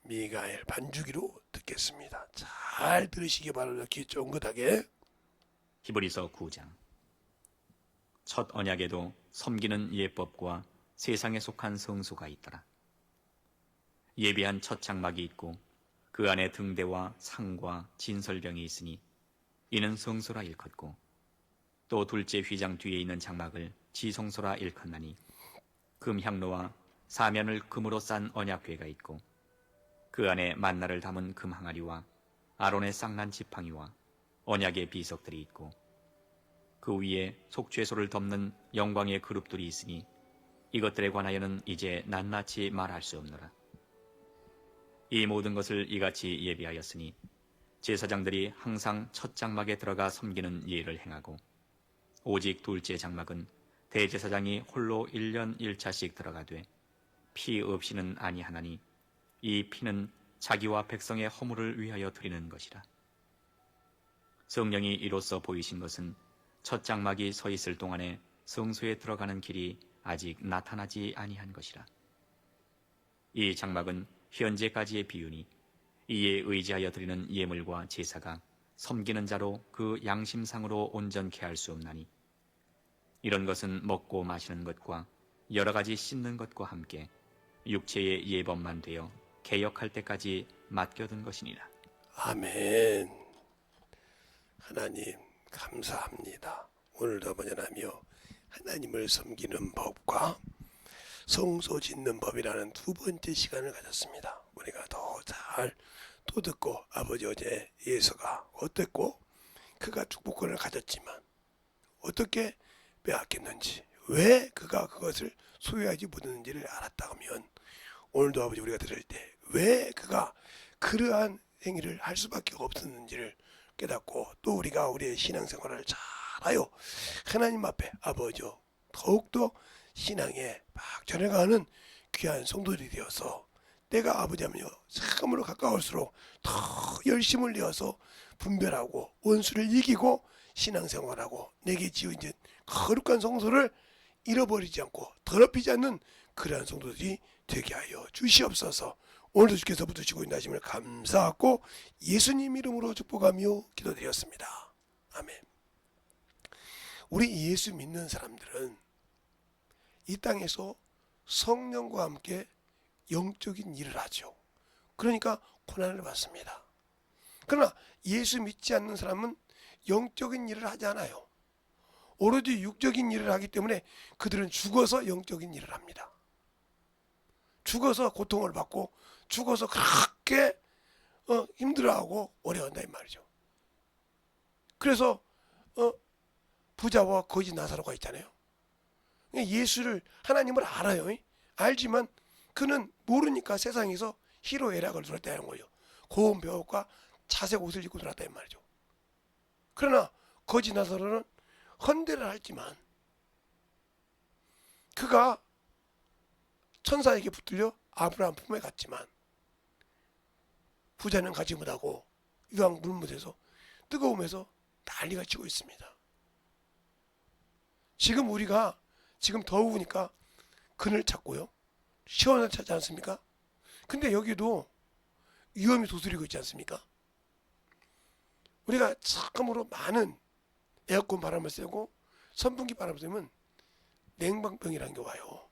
미가엘 반주기로 듣겠습니다. 잘 들으시기 바랍니다. 귀 쫑긋하게. 히브리서 9장. 첫 언약에도 섬기는 예법과 세상에 속한 성소가 있더라. 예비한 첫 장막이 있고 그 안에 등대와 상과 진설병이 있으니 이는 성소라 일컫고, 또 둘째 휘장 뒤에 있는 장막을 지성소라 일컫나니 금향로와 사면을 금으로 싼 언약궤가 있고 그 안에 만나를 담은 금항아리와 아론의 쌍난 지팡이와 언약의 비석들이 있고 그 위에 속죄소를 덮는 영광의 그룹들이 있으니 이것들에 관하여는 이제 낱낱이 말할 수 없노라. 이 모든 것을 이같이 예비하였으니 제사장들이 항상 첫 장막에 들어가 섬기는 예를 행하고, 오직 둘째 장막은 대제사장이 홀로 1년 1차씩 들어가되 피 없이는 아니하나니 이 피는 자기와 백성의 허물을 위하여 드리는 것이라. 성령이 이로써 보이신 것은 첫 장막이 서 있을 동안에 성소에 들어가는 길이 아직 나타나지 아니한 것이라. 이 장막은 현재까지의 비유니 이에 의지하여 드리는 예물과 제사가 섬기는 자로 그 양심상으로 온전케 할 수 없나니, 이런 것은 먹고 마시는 것과 여러 가지 씻는 것과 함께 육체의 예법만 되어 개역할 때까지 맡겨둔 것이니라. 아멘. 하나님 감사합니다. 오늘도 번연하며 하나님을 섬기는 법과 성소 짓는 법이라는 두 번째 시간을 가졌습니다. 우리가 더 잘 또 듣고, 아버지 어제 예서가 어땠고 그가 축복권을 가졌지만 어떻게 빼앗겼는지, 왜 그가 그것을 소유하지 못했는지를 알았다 하면, 오늘도 아버지 우리가 들을 때 왜 그가 그러한 행위를 할 수밖에 없었는지를 깨닫고, 또 우리가 우리의 신앙생활을 잘하여 하나님 앞에 아버지 더욱더 신앙에 막 전해가는 귀한 성도들이 되어서 내가 아버지 하며 참으로 가까울수록 더 열심을 내어서 분별하고 원수를 이기고 신앙생활하고 내게 지어진 거룩한 성소를 잃어버리지 않고 더럽히지 않는 그러한 성도들이 되게 하여 주시옵소서. 오늘도 주께서 붙드시고 인하심을 감사하고 예수님 이름으로 축복하며 기도드렸습니다. 아멘. 우리 예수 믿는 사람들은 이 땅에서 성령과 함께 영적인 일을 하죠. 그러니까 고난을 받습니다. 그러나 예수 믿지 않는 사람은 영적인 일을 하지 않아요. 오로지 육적인 일을 하기 때문에 그들은 죽어서 영적인 일을 합니다. 죽어서 고통을 받고 죽어서 그렇게 힘들어하고 어려운다 이 말이죠. 그래서 부자와 거지 나사로가 있잖아요. 예수를, 하나님을 알아요. 알지만 그는 모르니까 세상에서 희로애락을 누렸다는 거예요. 고운 벼옷과 자색 옷을 입고 놀았다 이 말이죠. 그러나 거지 나사로는 헌대를 했지만 그가 천사에게 붙들려 아브라함 품에 갔지만 부자는 가지 못하고 유황 물못에서 뜨거움에서 난리가 치고 있습니다. 지금 우리가 지금 더우니까 그늘 찾고요, 시원한 찾지 않습니까? 근데 여기도 위험이 도스리고 있지 않습니까? 우리가 참으로 많은 에어컨 바람을 쐬고 선풍기 바람을 쐬면 냉방병이라는 게 와요.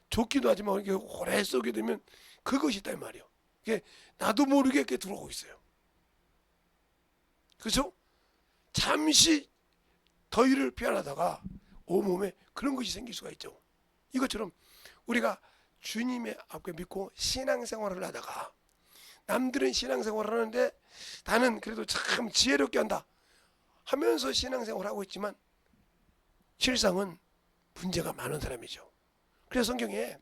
좋기도 하지만 이게 오래 쏘게 되면 그것이 있단 말이에요. 이게 나도 모르게 이렇게 들어오고 있어요. 그렇죠? 잠시 더위를 피하려다가 온몸에 그런 것이 생길 수가 있죠. 이것처럼 우리가 주님의 앞에 믿고 신앙생활을 하다가, 남들은 신앙생활을 하는데 나는 그래도 참 지혜롭게 한다 하면서 신앙생활을 하고 있지만 실상은 문제가 많은 사람이죠. 그래서 성경에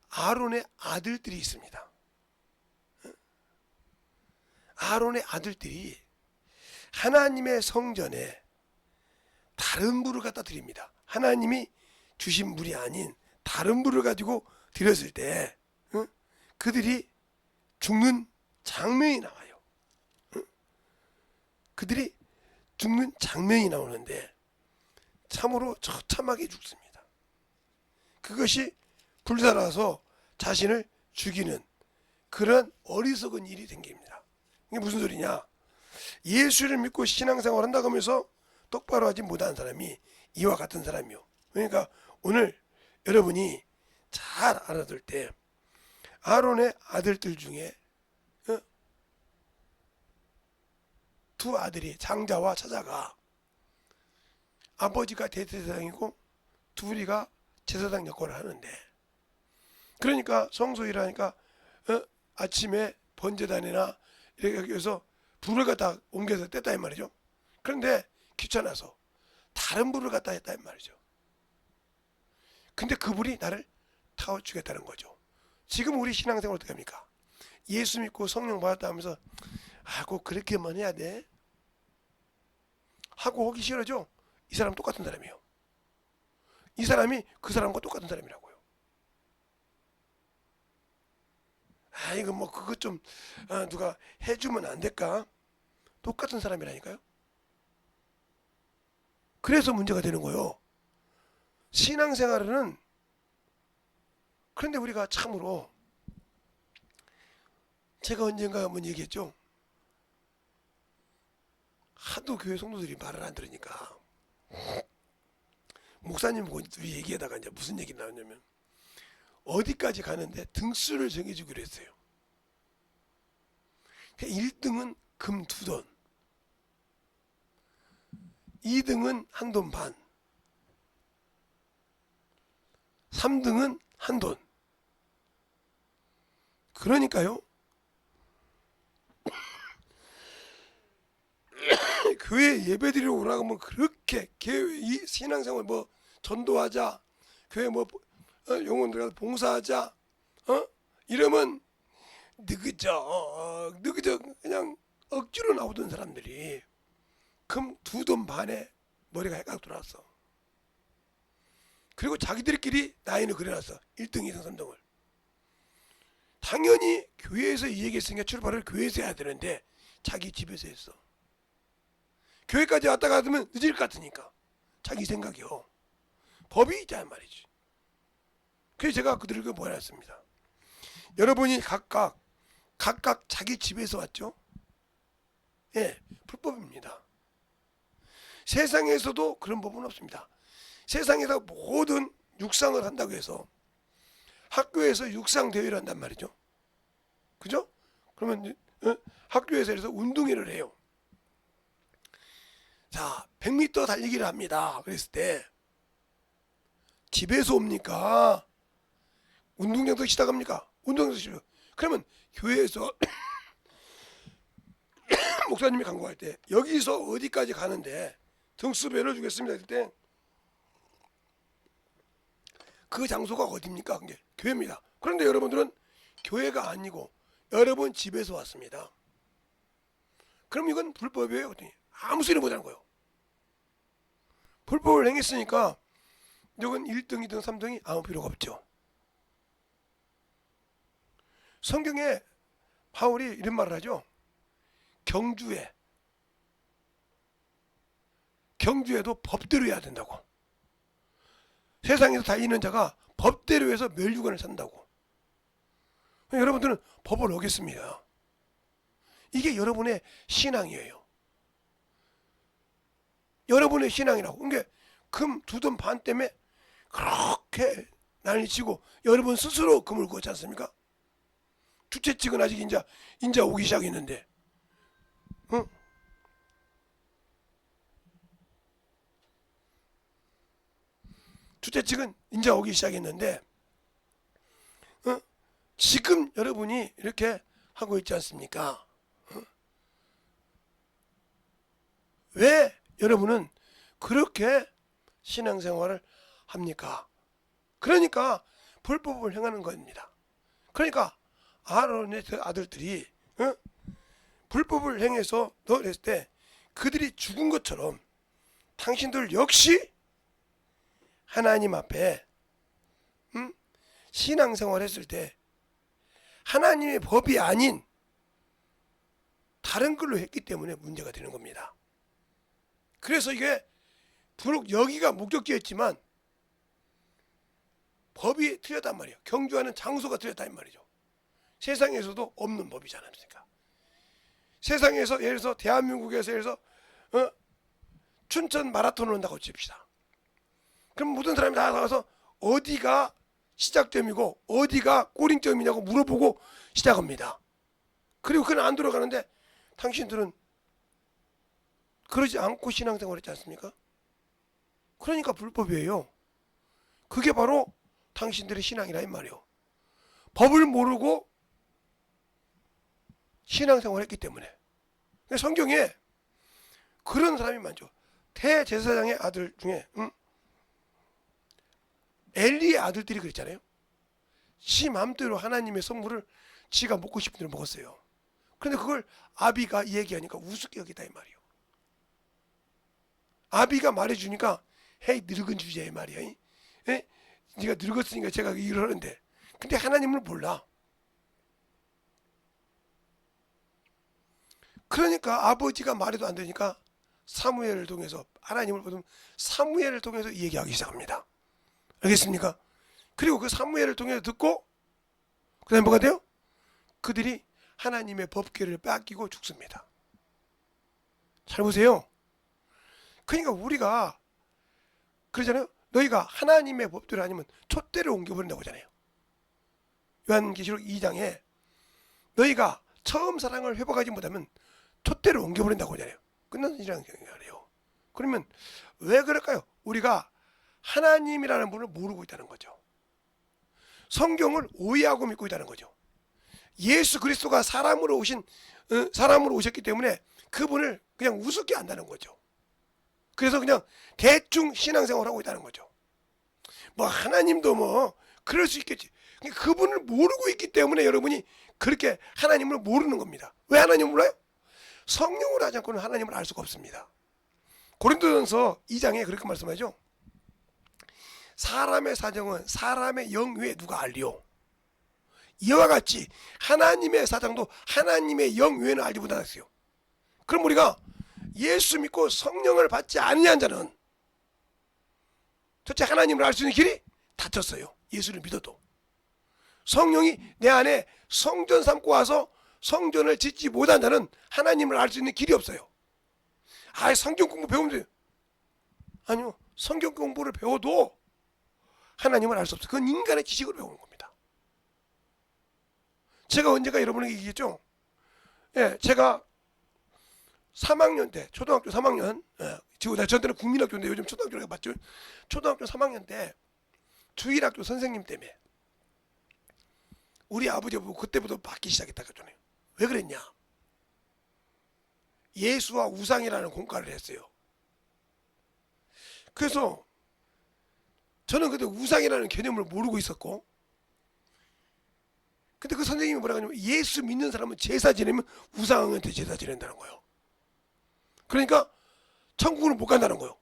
아론의 아들들이 있습니다. 아론의 아들들이 하나님의 성전에 다른 불을 갖다 드립니다. 하나님이 주신 물이 아닌 다른 불을 가지고 드렸을 때 그들이 죽는 장면이 나와요. 그들이 죽는 장면이 나오는데 참으로 처참하게 죽습니다. 그것이 불살아서 자신을 죽이는 그런 어리석은 일이 생깁니다. 이게 무슨 소리냐? 예수를 믿고 신앙생활을 한다고 하면서 똑바로 하지 못한 사람이 이와 같은 사람이요. 그러니까 오늘 여러분이 잘 알아둘 때 아론의 아들들 중에 두 아들이 장자와 차자가 아버지가 대제사장이고 둘이가 제사장 역할을 하는데, 그러니까 성소일하니까 아침에 번제단이나 이렇게 해서 불을 갖다 옮겨서 뗐다 이 말이죠. 그런데 귀찮아서 다른 불을 갖다 했다 이 말이죠. 근데 그 불이 나를 타워 주겠다는 거죠. 지금 우리 신앙생활 어떻게 합니까? 예수 믿고 성령 받았다 하면서 꼭 그렇게만 해야 돼 하고 하기 싫어져. 이 사람 똑같은 사람이에요. 이 사람이 그 사람과 똑같은 사람이라고요. 이거 뭐 그것 좀 누가 해주면 안 될까? 똑같은 사람이라니까요. 그래서 문제가 되는 거예요. 신앙생활은. 그런데 우리가 참으로, 제가 언젠가 한번 얘기했죠. 하도 교회 성도들이 말을 안 들으니까 목사님하고 둘이 얘기하다가 이제 무슨 얘기 나왔냐면, 어디까지 가는데 등수를 정해주기로 했어요. 1등은 금 2돈, 2등은 1돈 반, 3등은 1돈. 그러니까요, 교회 예배드리러 오라고 하면 그렇게 교회 이 신앙생활 뭐 전도하자, 교회 뭐 영혼 들어가서 봉사하자 이러면 느그적 그냥 억지로 나오던 사람들이 금 2돈 반에 머리가 헷갈려 돌아왔어. 그리고 자기들끼리 나이는 그려놨어. 1등, 2등, 3등을. 당연히 교회에서 이 얘기했으니까 출발을 교회에서 해야 되는데 자기 집에서 했어. 교회까지 왔다 가면 늦을 것 같으니까 자기 생각이요. 법이 있단 말이지. 그래서 제가 그들에게 뭐라 했습니다. 여러분이 각각 자기 집에서 왔죠? 예, 불법입니다. 세상에서도 그런 법은 없습니다. 세상에서 모든 육상을 한다고 해서 학교에서 육상 대회를 한단 말이죠. 그죠? 그러면 학교에서 그래서 운동회를 해요. 자, 100m 달리기를 합니다. 그랬을 때 집에서 옵니까? 운동장에서 시작합니까? 운동장에서 시작. 그러면 교회에서 목사님이 광고할 때 여기서 어디까지 가는데 등수배를 주겠습니다 할 때 그 장소가 어디입니까? 그게 교회입니다. 그런데 여러분들은 교회가 아니고 여러분 집에서 왔습니다. 그럼 이건 불법이에요. 아무 소리 못하는 거예요. 불법을 행했으니까 이건 1등, 2등, 3등이 아무 필요가 없죠. 성경에 바울이 이런 말을 하죠. 경주에도 법대로 해야 된다고. 세상에서 다니는 자가 법대로 해서 멸류관을 산다고. 여러분들은 법을 어겼습니다. 이게 여러분의 신앙이에요. 여러분의 신앙이라고. 그러니까 금 2돈 반 때문에 그렇게 난리치고 여러분 스스로 금을 구웠지 않습니까? 둘째 측은 아직 인자 오기 시작했는데, 응? 둘째 측은 인자 오기 시작했는데, 지금 여러분이 이렇게 하고 있지 않습니까? 왜 여러분은 그렇게 신앙생활을 합니까? 그러니까 불법을 행하는 겁니다. 그러니까 아론의 아들들이 불법을 행해서 넣었을 때 그들이 죽은 것처럼 당신들 역시 하나님 앞에 신앙생활 했을 때 하나님의 법이 아닌 다른 걸로 했기 때문에 문제가 되는 겁니다. 그래서 이게 비록 여기가 목적지였지만 법이 틀렸단 말이에요. 경주하는 장소가 틀렸단 말이죠. 세상에서도 없는 법이지 않습니까? 세상에서 예를 들어서 대한민국에서 예를 들어서 춘천 마라톤을 한다고 칩시다. 그럼 모든 사람이 다 나가서 어디가 시작점이고 어디가 꼬링점이냐고 물어보고 시작합니다. 그리고 그는 안 들어가는데 당신들은 그러지 않고 신앙생활 했지 않습니까? 그러니까 불법이에요. 그게 바로 당신들의 신앙이라 이 말이에요. 법을 모르고 신앙생활 했기 때문에. 성경에 그런 사람이 많죠. 대제사장의 아들 중에 엘리의 아들들이 그랬잖아요. 지 맘대로 하나님의 선물을 지가 먹고 싶은 대로 먹었어요. 그런데 그걸 아비가 얘기하니까 우습게 여기다 이 말이에요. 아비가 말해주니까 헤이 늙은 주제야 이 말이야. 에? 네가 늙었으니까 제가 일을 하는데 근데 하나님을 몰라. 그러니까 아버지가 말해도 안 되니까 사무엘을 통해서 하나님을 보면 사무엘을 통해서 얘기하기 시작합니다. 알겠습니까? 그리고 그 사무엘을 통해서 듣고 그 다음에 뭐가 돼요? 그들이 하나님의 법궤를 뺏기고 죽습니다. 잘 보세요. 그러니까 우리가 그러잖아요. 너희가 하나님의 법대로 아니면 촛대를 옮겨버린다고 하잖아요. 요한계시록 2장에 너희가 처음 사랑을 회복하지 못하면 촛대를 옮겨버린다고 하잖아요. 끝난 일이라는 말이에요. 그러면 왜 그럴까요? 우리가 하나님이라는 분을 모르고 있다는 거죠. 성경을 오해하고 믿고 있다는 거죠. 예수 그리스도가 사람으로 오셨기 때문에 그분을 그냥 우습게 한다는 거죠. 그래서 그냥 대충 신앙생활을 하고 있다는 거죠. 뭐 하나님도 뭐 그럴 수 있겠지. 그분을 모르고 있기 때문에 여러분이 그렇게 하나님을 모르는 겁니다. 왜 하나님을 몰라요? 성령으로 하지 않고는 하나님을 알 수가 없습니다. 고린도전서 2장에 그렇게 말씀하죠. 사람의 사정은 사람의 영 외에 누가 알리오. 이와 같이 하나님의 사정도 하나님의 영 외에는 알지 못하겠어요. 그럼 우리가 예수 믿고 성령을 받지 않느냐 자는 첫째 하나님을 알 수 있는 길이 닫혔어요. 예수를 믿어도. 성령이 내 안에 성전 삼고 와서 성전을 짓지 못한 자는 하나님을 알 수 있는 길이 없어요. 아, 성경 공부 배우면 돼요. 아니요. 성경 공부를 배워도 하나님을 알 수 없어요. 그건 인간의 지식으로 배우는 겁니다. 제가 언젠가 여러분에게 얘기했죠. 예, 제가 3학년 때, 초등학교 3학년, 지금 전 때는 국민학교인데 요즘 초등학교라고 맞죠? 초등학교 3학년 때 주일학교 선생님 때문에 우리 아버지 보고 그때부터 받기 시작했다고 하잖아요. 왜 그랬냐? 예수와 우상이라는 공과를 했어요. 그래서 저는 그때 우상이라는 개념을 모르고 있었고, 근데 그 선생님이 뭐라고 하냐면 예수 믿는 사람은 제사 지내면 우상한테 제사 지낸다는 거예요. 그러니까 천국을 못 간다는 거예요.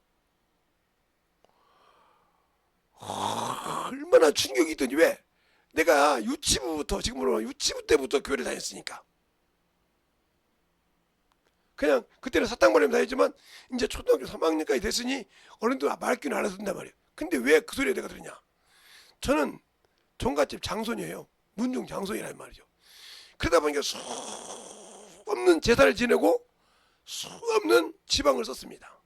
얼마나 충격이 있더니 왜? 내가 유치부부터 지금으로 유치부 때부터 교회를 다녔으니까. 그냥 그때는 사탕발음 다녔지만 이제 초등학교 3학년까지 됐으니 어른들 말귀는 알아듣는단 말이에요. 근데 왜 그 소리를 내가 들었냐? 저는 종갓집 장손이에요. 문중 장손이란 말이죠. 그러다 보니까 수 없는 제사를 지내고 수 없는 지방을 썼습니다.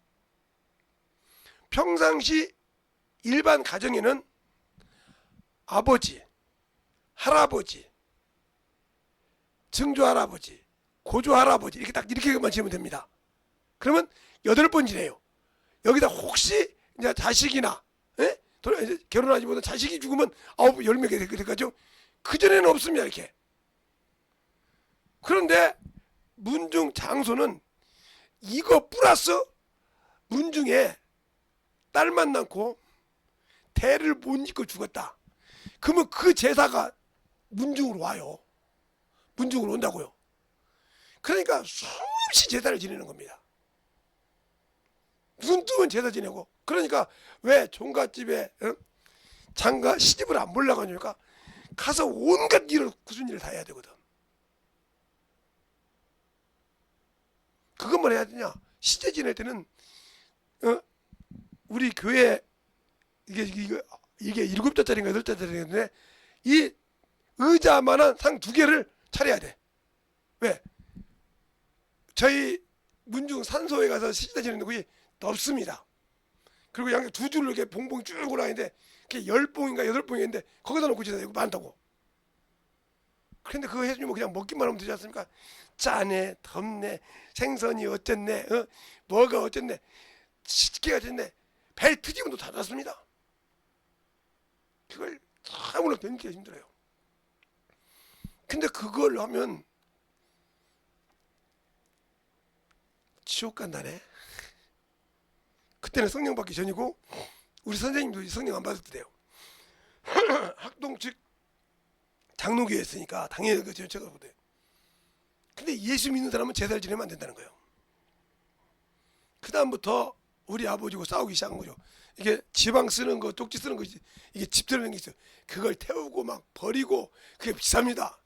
평상시 일반 가정에는 아버지, 할아버지, 증조할아버지, 고조할아버지 이렇게만 지으면 됩니다. 그러면 8번 지내요. 여기다 혹시 이제 자식이나 이제 결혼하지 못한 자식이 죽으면 10명이 될까죠? 그전에는 없습니다. 이렇게. 그런데 문중 장소는 이거 플러스 문중에 딸만 낳고 대를 못 잇고 죽었다. 그러면 그 제사가 문중으로 와요. 문중으로 온다고요. 그러니까 수없이 제사를 지내는 겁니다. 눈 뜨면 제사 지내고. 그러니까 왜 종갓집에 장가 시집을 안 보려고 하니까 가서 온갖 일을 굳은 일을 다 해야 되거든. 그것만 해야 되냐? 시제 지낼 때는 우리 교회 이게 이게 7자짜리인가 8자짜리인데 이 의자만한 상 2개를 차려야 돼. 왜? 저희 문중 산소에 가서 시다 지는 곳이 넓습니다. 그리고 양쪽 2줄로 이렇게 봉봉이 쭉 올라가는데 그게 10봉인가 8봉이 있는데 거기다 놓고 지내고 많다고. 그런데 그거 해주면 그냥 먹기만 하면 되지 않습니까? 짜네, 덥네, 생선이 어쨌네, 뭐가 어쨌네, 식기가 어쨌네, 배 트지면도 다 닿습니다. 그걸 참으로 견디기가 힘들어요. 근데 그걸 하면 지옥 간다네. 그때는 성령 받기 전이고 우리 선생님도 성령 안 받을 때요. 학동 즉 장로교였으니까 당연히 그 제가 보대. 근데 예수 믿는 사람은 제사를 지내면 안 된다는 거예요. 그 다음부터 우리 아버지고 싸우기 시작한 거죠. 이게 지방 쓰는 거, 쪽지 쓰는 거, 이게 집 들어는 게 있어요. 그걸 태우고 막 버리고 그게 비쌉니다.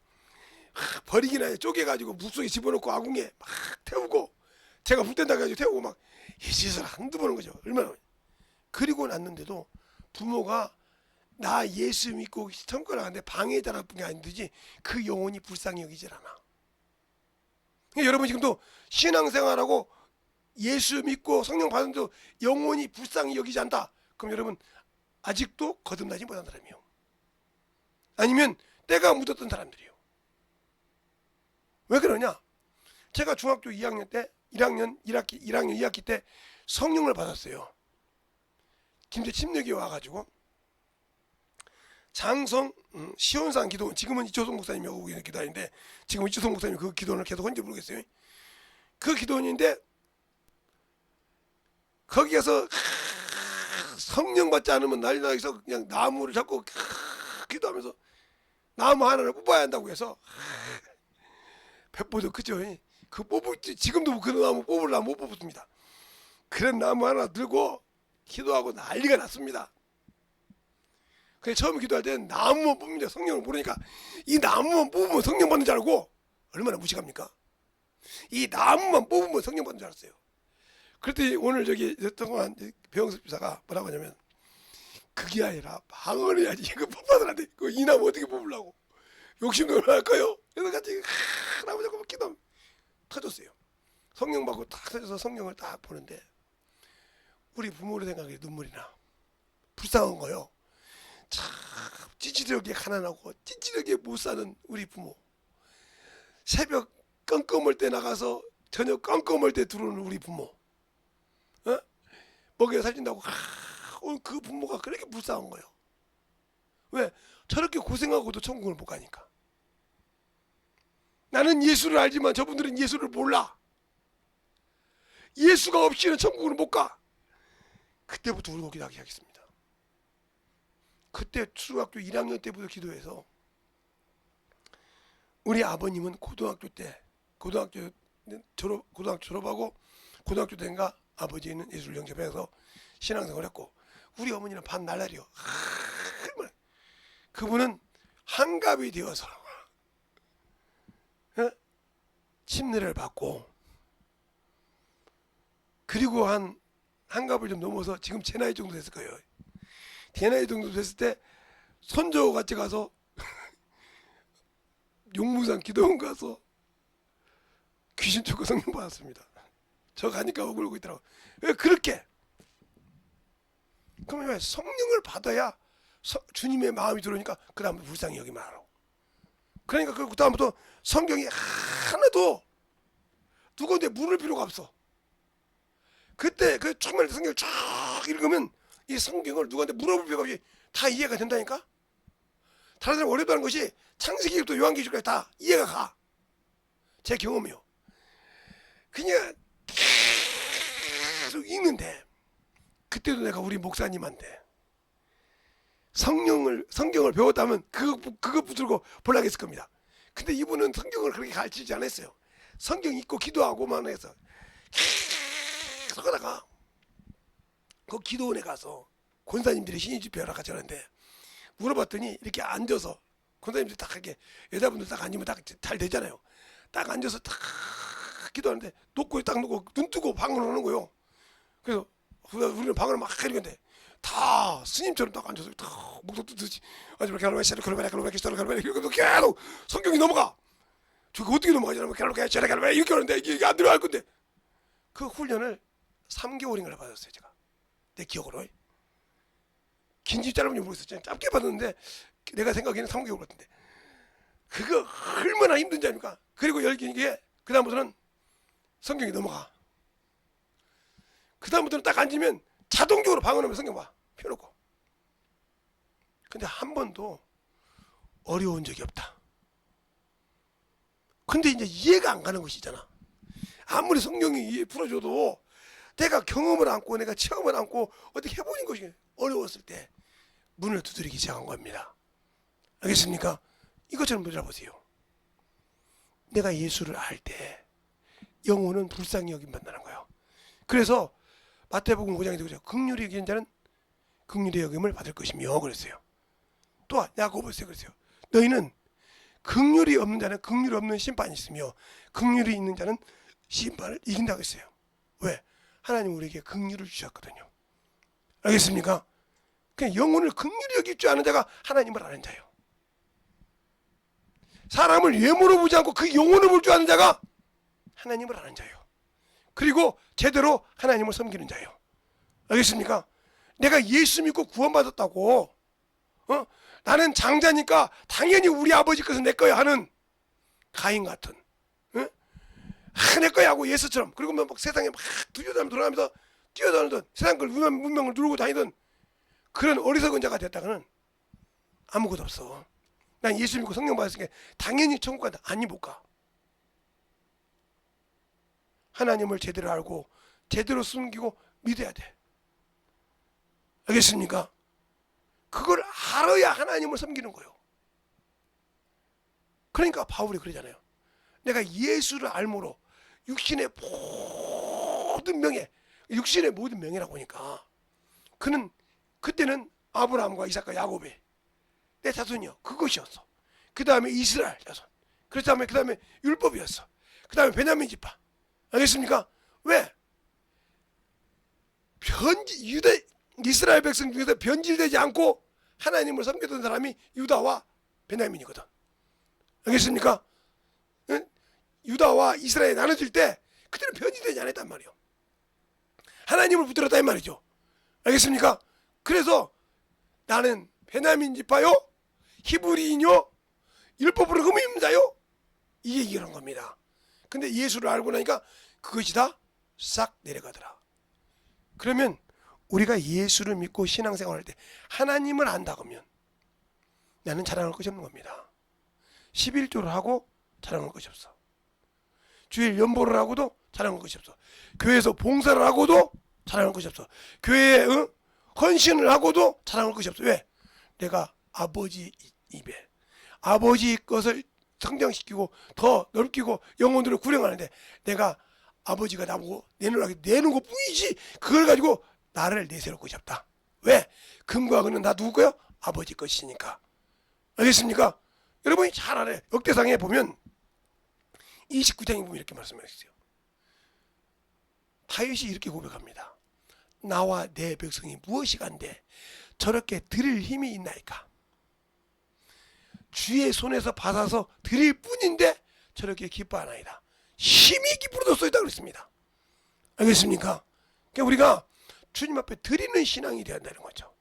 버리긴 해요. 쪼개가지고 묵속에 집어넣고 아궁에 막 태우고 제가 불된다 해가지고 태우고 막 이 짓을 한두 번 한 거죠. 얼마나. 그리고 났는데도 부모가 나 예수 믿고 천국 나가는데 방해자 나쁜 게 아니듯이 그 영혼이 불쌍히 여기질 않아. 그러니까 여러분 지금도 신앙생활하고 예수 믿고 성령 받은데도 영혼이 불쌍히 여기지 않다. 그럼 여러분 아직도 거듭나지 못한 사람이요. 아니면 때가 묻었던 사람들이요. 왜 그러냐? 제가 중학교 2학년 때 1학년 2학기 때 성령을 받았어요. 김제 침례교회 와가지고 장성 시온산 기도원, 지금은 이초성 목사님이 오고 있는 기도원인데 지금은 이초성 목사님이 그 기도원을 계속 한지 모르겠어요. 그 기도원인데 거기 가서 성령 받지 않으면 난리 나서 그냥 나무를 잡고 기도하면서 나무 하나를 뽑아야 한다고 해서 백보도 그죠? 그 지금도 그 나무 뽑으려면 못 뽑습니다. 그런 나무 하나 들고 기도하고 난리가 났습니다. 그냥 처음 기도할 때는 나무만 뽑는데 성령을 모르니까 이 나무만 뽑으면 성령 받는 줄 알고 얼마나 무식합니까? 이 나무만 뽑으면 성령 받는 줄 알았어요. 그랬더니 오늘 저기 동안 배영섭 집사가 뭐라고 하냐면 그게 아니라 방언을 해야지 이거 뽑아들한테 이 나무 어떻게 뽑으려고 욕심도 얼마나 할까요? 그래서 같이 나무 잡고 기도하면 터졌어요. 성령 받고 딱 터져서 성령을 딱 보는데 우리 부모를 생각해 눈물이 나. 불쌍한 거요. 참 찌질하게 가난하고 찌질하게 못 사는 우리 부모. 새벽 껌껌할 때 나가서 저녁 껌껌할 때 들어오는 우리 부모. 먹여 살린다고 그 부모가 그렇게 불쌍한 거예요. 왜? 저렇게 고생하고도 천국을 못 가니까. 나는 예수를 알지만 저분들은 예수를 몰라. 예수가 없이는 천국을 못 가. 그때부터 울고 기도하기 시작했습니다. 그때 중학교 1학년 때부터 기도해서 우리 아버님은 고등학교 졸업하고 고등학교 때인가 아버지는 예술 영접해서 신앙생활을 했고 우리 어머니는 반날라리요. 그분은 한갑이 되어서 침례를 받고 그리고 한갑을 좀 넘어서 지금 제 나이 정도 됐을 거예요. 제 나이 정도 됐을 때 손조 같이 가서 용무산 기도원 가서 귀신 쫓고 성령 받았습니다. 저 가니까 억울하고 있더라고. 왜 그렇게? 그러면 왜 성령을 받아야 주님의 마음이 들어오니까 그 다음에 불쌍히 여기만 하라고. 그러니까 그 다음부터 성경이 하나도 누구한테 물을 필요가 없어. 그때 그 정말 성경을 쫙 읽으면 이 성경을 누구한테 물어볼 필요가 없이 다 이해가 된다니까. 다른 사람 어렵다 하는 것이 창세기부터 요한계시록까지 다 이해가 가. 제 경험이요. 그냥 계속 읽는데 그때도 내가 우리 목사님한테 성경을 배웠다면 그거 붙들고 보려고 했을 겁니다. 근데 이분은 성경을 그렇게 가르치지 않았어요. 성경 읽고 기도하고만 해서 계속 하다가 그 기도원에 가서 권사님들이 신인 집회하러 같이 하는데 물어봤더니 이렇게 앉아서 권사님들이 딱 이렇게 여자분들 딱 앉으면 딱 잘 되잖아요. 딱 앉아서 딱 기도하는데 놓고 딱 놓고 눈 뜨고 방언을 하는 거예요. 그래서 우리는 방언을 막 하려는데 다 스님처럼 딱 앉아서 다 목도 뜨듯이 계속 성경이 넘어가. 저거 어떻게 넘어가지? 이렇게 하는데 이게 안 들어갈 건데. 그 훈련을 3개월인가 받았어요, 제가. 내 기억으로. 긴지 짧은지 모르겠어요. 짧게 받았는데 내가 생각에는 3개월 같은데. 그거 얼마나 힘든지 아닙니까? 그리고 열긴 게 그다음부터는 성경이 넘어가. 그다음부터는 딱 앉으면 자동적으로 방언하면 성경 봐. 펴놓고. 근데 한 번도 어려운 적이 없다. 근데 이제 이해가 안 가는 것이잖아. 아무리 성경이 이해 풀어줘도 내가 경험을 안고 내가 체험을 안고 어떻게 해보는 것이 어려웠을 때 문을 두드리기 시작한 겁니다. 알겠습니까? 이것처럼 들어보세요. 내가 예수를 알 때 영혼은 불쌍히 여김 받는다는 거예요. 그래서 마태복음 5장에 그죠? 긍휼히 여긴 자는 긍휼히 여김을 받을 것이며 그랬어요. 또 야고보서에 그랬어요. 너희는 긍휼이 없는 자는 긍휼이 없는 심판이 있으며 긍휼이 있는 자는 심판을 이긴다고 했어요. 왜? 하나님 우리에게 긍휼을 주셨거든요. 알겠습니까? 그냥 영혼을 긍휼히 여길 줄 아는 자가 하나님을 아는 자예요. 사람을 외모로 보지 않고 그 영혼을 볼 줄 아는 자가 하나님을 아는 자예요. 그리고 제대로 하나님을 섬기는 자예요. 알겠습니까? 내가 예수 믿고 구원받았다고 나는 장자니까 당연히 우리 아버지 것은 내 거야 하는 가인 같은 내 거야 하고 예수처럼 그리고 막 세상에 막 돌아가면서 뛰어다니던 세상 걸 문명을 누르고 다니던 그런 어리석은 자가 됐다가는 아무것도 없어. 난 예수 믿고 성령 받았으니까 당연히 천국 간다. 아니 못 가. 하나님을 제대로 알고 제대로 숨기고 믿어야 돼. 알겠습니까? 그걸 알아야 하나님을 섬기는 거예요. 그러니까 바울이 그러잖아요. 내가 예수를 알므로 육신의 모든 명예, 육신의 모든 명예라고 하니까 그는 그때는 아브라함과 이삭과 야곱의 내 자손이요. 그것이었어. 그 다음에 이스라엘 자손. 그 다음에 율법이었어. 그 다음에 베냐민 지파. 알겠습니까? 왜? 이스라엘 백성 중에서 변질되지 않고 하나님을 섬기던 사람이 유다와 베냐민이거든. 알겠습니까? 응? 유다와 이스라엘이 나눠질 때 그때는 변질되지 않았단 말이에요. 하나님을 붙들었다 이 말이죠. 알겠습니까? 그래서 나는 베냐민 지파요, 히브리인요, 율법으로 흠이 없는 자요, 이 얘기를 한 겁니다. 근데 예수를 알고 나니까 그것이 다 싹 내려가더라. 그러면 우리가 예수를 믿고 신앙생활할 때 하나님을 안다고 하면 나는 자랑할 것이 없는 겁니다. 11조를 하고 자랑할 것이 없어. 주일 연보를 하고도 자랑할 것이 없어. 교회에서 봉사를 하고도 자랑할 것이 없어. 교회에 헌신을 하고도 자랑할 것이 없어. 왜? 내가 아버지 입에 아버지 것을 성장시키고 더 넓히고 영혼들을 구령하는데 내가 아버지가 나보고 내는 것 뿐이지 그걸 가지고 나를 내세울 것이 없다. 왜? 금과 은은 다 누구 거요? 아버지 것이니까. 알겠습니까? 여러분이 잘 알아요. 역대상에 보면 29장에 보면 이렇게 말씀하셨어요. 다윗이 이렇게 고백합니다. 나와 내 백성이 무엇이 간데 저렇게 드릴 힘이 있나이까. 주의 손에서 받아서 드릴 뿐인데 저렇게 기뻐하나이다. 힘이 기쁘로도 써있다고 그랬습니다. 알겠습니까? 그러니까 우리가 주님 앞에 드리는 신앙이 되어야 한다는 거죠.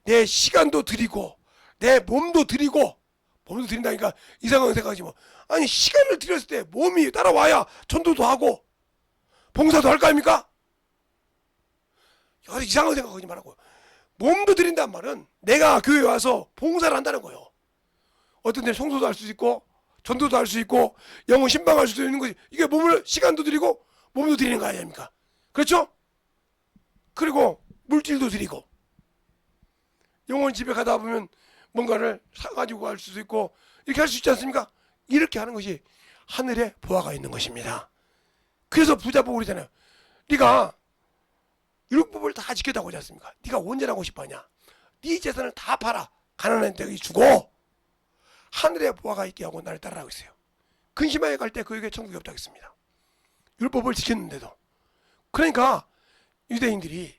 내 시간도 드리고 내 몸도 드리고, 몸도 드린다니까 이상한 생각하지 뭐. 아니 시간을 드렸을 때 몸이 따라와야 전도도 하고 봉사도 할 거 아닙니까? 이상한 생각하지 말라고. 몸도 드린다는 말은 내가 교회에 와서 봉사를 한다는 거예요. 어떤 데는 청소도 할 수 있고 전도도 할 수 있고 영혼 신방할 수도 있는 거지. 이게 몸을 시간도 드리고 몸도 드리는 거 아닙니까? 그렇죠? 그리고 물질도 드리고 영혼 집에 가다 보면 뭔가를 사가지고 갈 수도 있고 이렇게 할 수 있지 않습니까? 이렇게 하는 것이 하늘에 보화가 있는 것입니다. 그래서 부자 보고 그러잖아요. 네가 율법을 다 지켰다고 하지 않습니까? 네가 온전하고 싶어하냐? 네 재산을 다 팔아 가난한 데에 주고 하늘에 보화가 있게 하고 나를 따르라고 했어요. 근심하에 갈 때 그에게 천국이 없다고 했습니다. 율법을 지켰는데도. 그러니까 유대인들이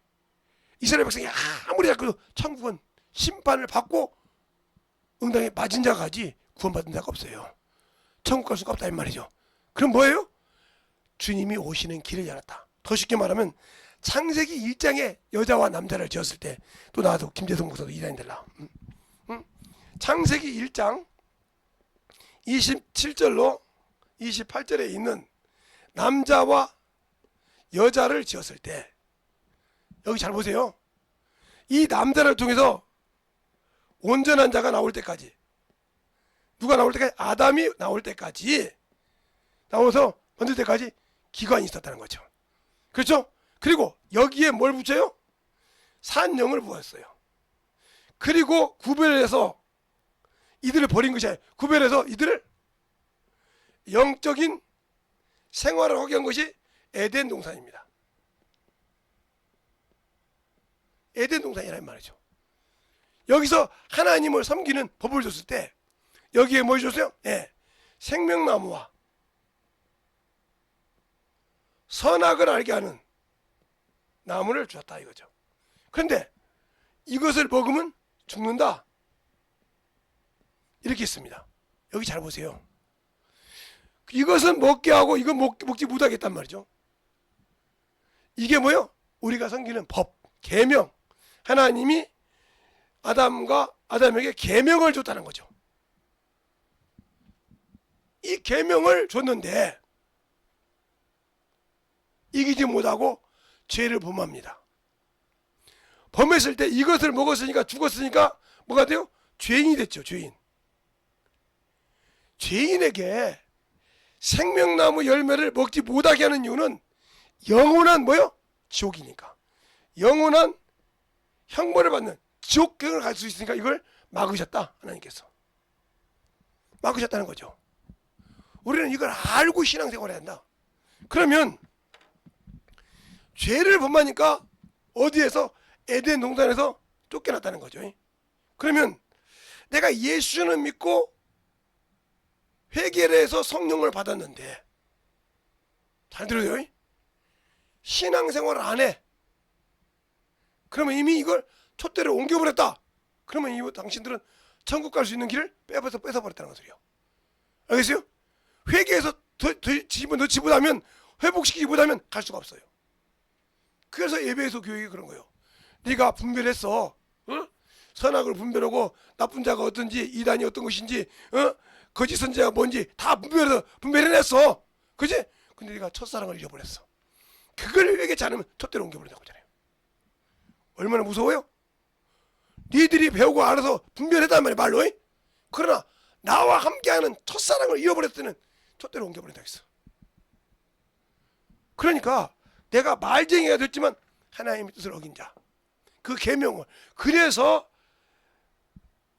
이스라엘 백성이 아무리 잘해도 천국은 심판을 받고 응당에 맞은 자가 가지 구원받은 자가 없어요. 천국 갈 수가 없다 이 말이죠. 그럼 뭐예요? 주님이 오시는 길을 열었다. 더 쉽게 말하면 창세기 1장에 여자와 남자를 지었을 때, 또 나도 김재성 목사도 이단이 될라. 창세기 1장 27절로 28절에 있는 남자와 여자를 지었을 때, 여기 잘 보세요. 이 남자를 통해서 온전한 자가 나올 때까지, 누가 나올 때까지? 아담이 나올 때까지, 나와서 만들 때까지 기관이 있었다는 거죠. 그렇죠? 그리고 여기에 뭘 붙여요? 산영을 부었어요. 그리고 구별해서 이들을 버린 것이 아니라 구별해서 이들을 영적인 생활을 하게 한 것이 에덴 동산입니다. 에덴 동산이라는 말이죠. 여기서 하나님을 섬기는 법을 줬을 때 여기에 뭘 줬어요? 예, 생명나무와 선악을 알게 하는 나무를 주었다 이거죠. 그런데 이것을 먹으면 죽는다 이렇게 있습니다. 여기 잘 보세요. 이것은 먹게 하고 이건 먹지 못하겠단 말이죠. 이게 뭐요? 우리가 섬기는 법, 계명. 하나님이 아담에게 계명을 줬다는 거죠. 이 계명을 줬는데 이기지 못하고 죄를 범합니다. 범했을 때 이것을 먹었으니까 죽었으니까 뭐가 돼요? 죄인이 됐죠. 죄인. 죄인에게 생명나무 열매를 먹지 못하게 하는 이유는 영원한 뭐요? 지옥이니까. 영원한 형벌을 받는 지옥경을 갈 수 있으니까 이걸 막으셨다. 하나님께서. 막으셨다는 거죠. 우리는 이걸 알고 신앙생활을 해야 한다. 그러면 죄를 범하니까 어디에서? 에덴 동산에서 쫓겨났다는 거죠. 그러면 내가 예수는 믿고 회개를 해서 성령을 받았는데, 잘 들어요? 신앙생활을 안 해. 그러면 이미 이걸 촛대를 옮겨버렸다. 그러면 이 당신들은 천국 갈 수 있는 길을 뺏어버렸다는 거죠. 알겠어요? 회개해서 더 집어넣지 못하면, 회복시키지 못하면 갈 수가 없어요. 그래서 에베소 교육이 그런 거예요. 네가 분별했어. 어? 선악을 분별하고 나쁜 자가 어떤지, 이단이 어떤 것인지, 거짓 선지자가 뭔지 다 분별해냈어. 그지? 근데 네가 첫사랑을 잃어버렸어. 그걸 회개치 않으면 촛대로 옮겨버린다고 하잖아요. 얼마나 무서워요? 니들이 배우고 알아서 분별했단 말이야, 말로. 그러나 나와 함께하는 첫사랑을 잃어버렸을 때는 촛대로 옮겨버린다고 했어. 그러니까 내가 말쟁이가 됐지만 하나님의 뜻을 어긴 자, 그 계명을, 그래서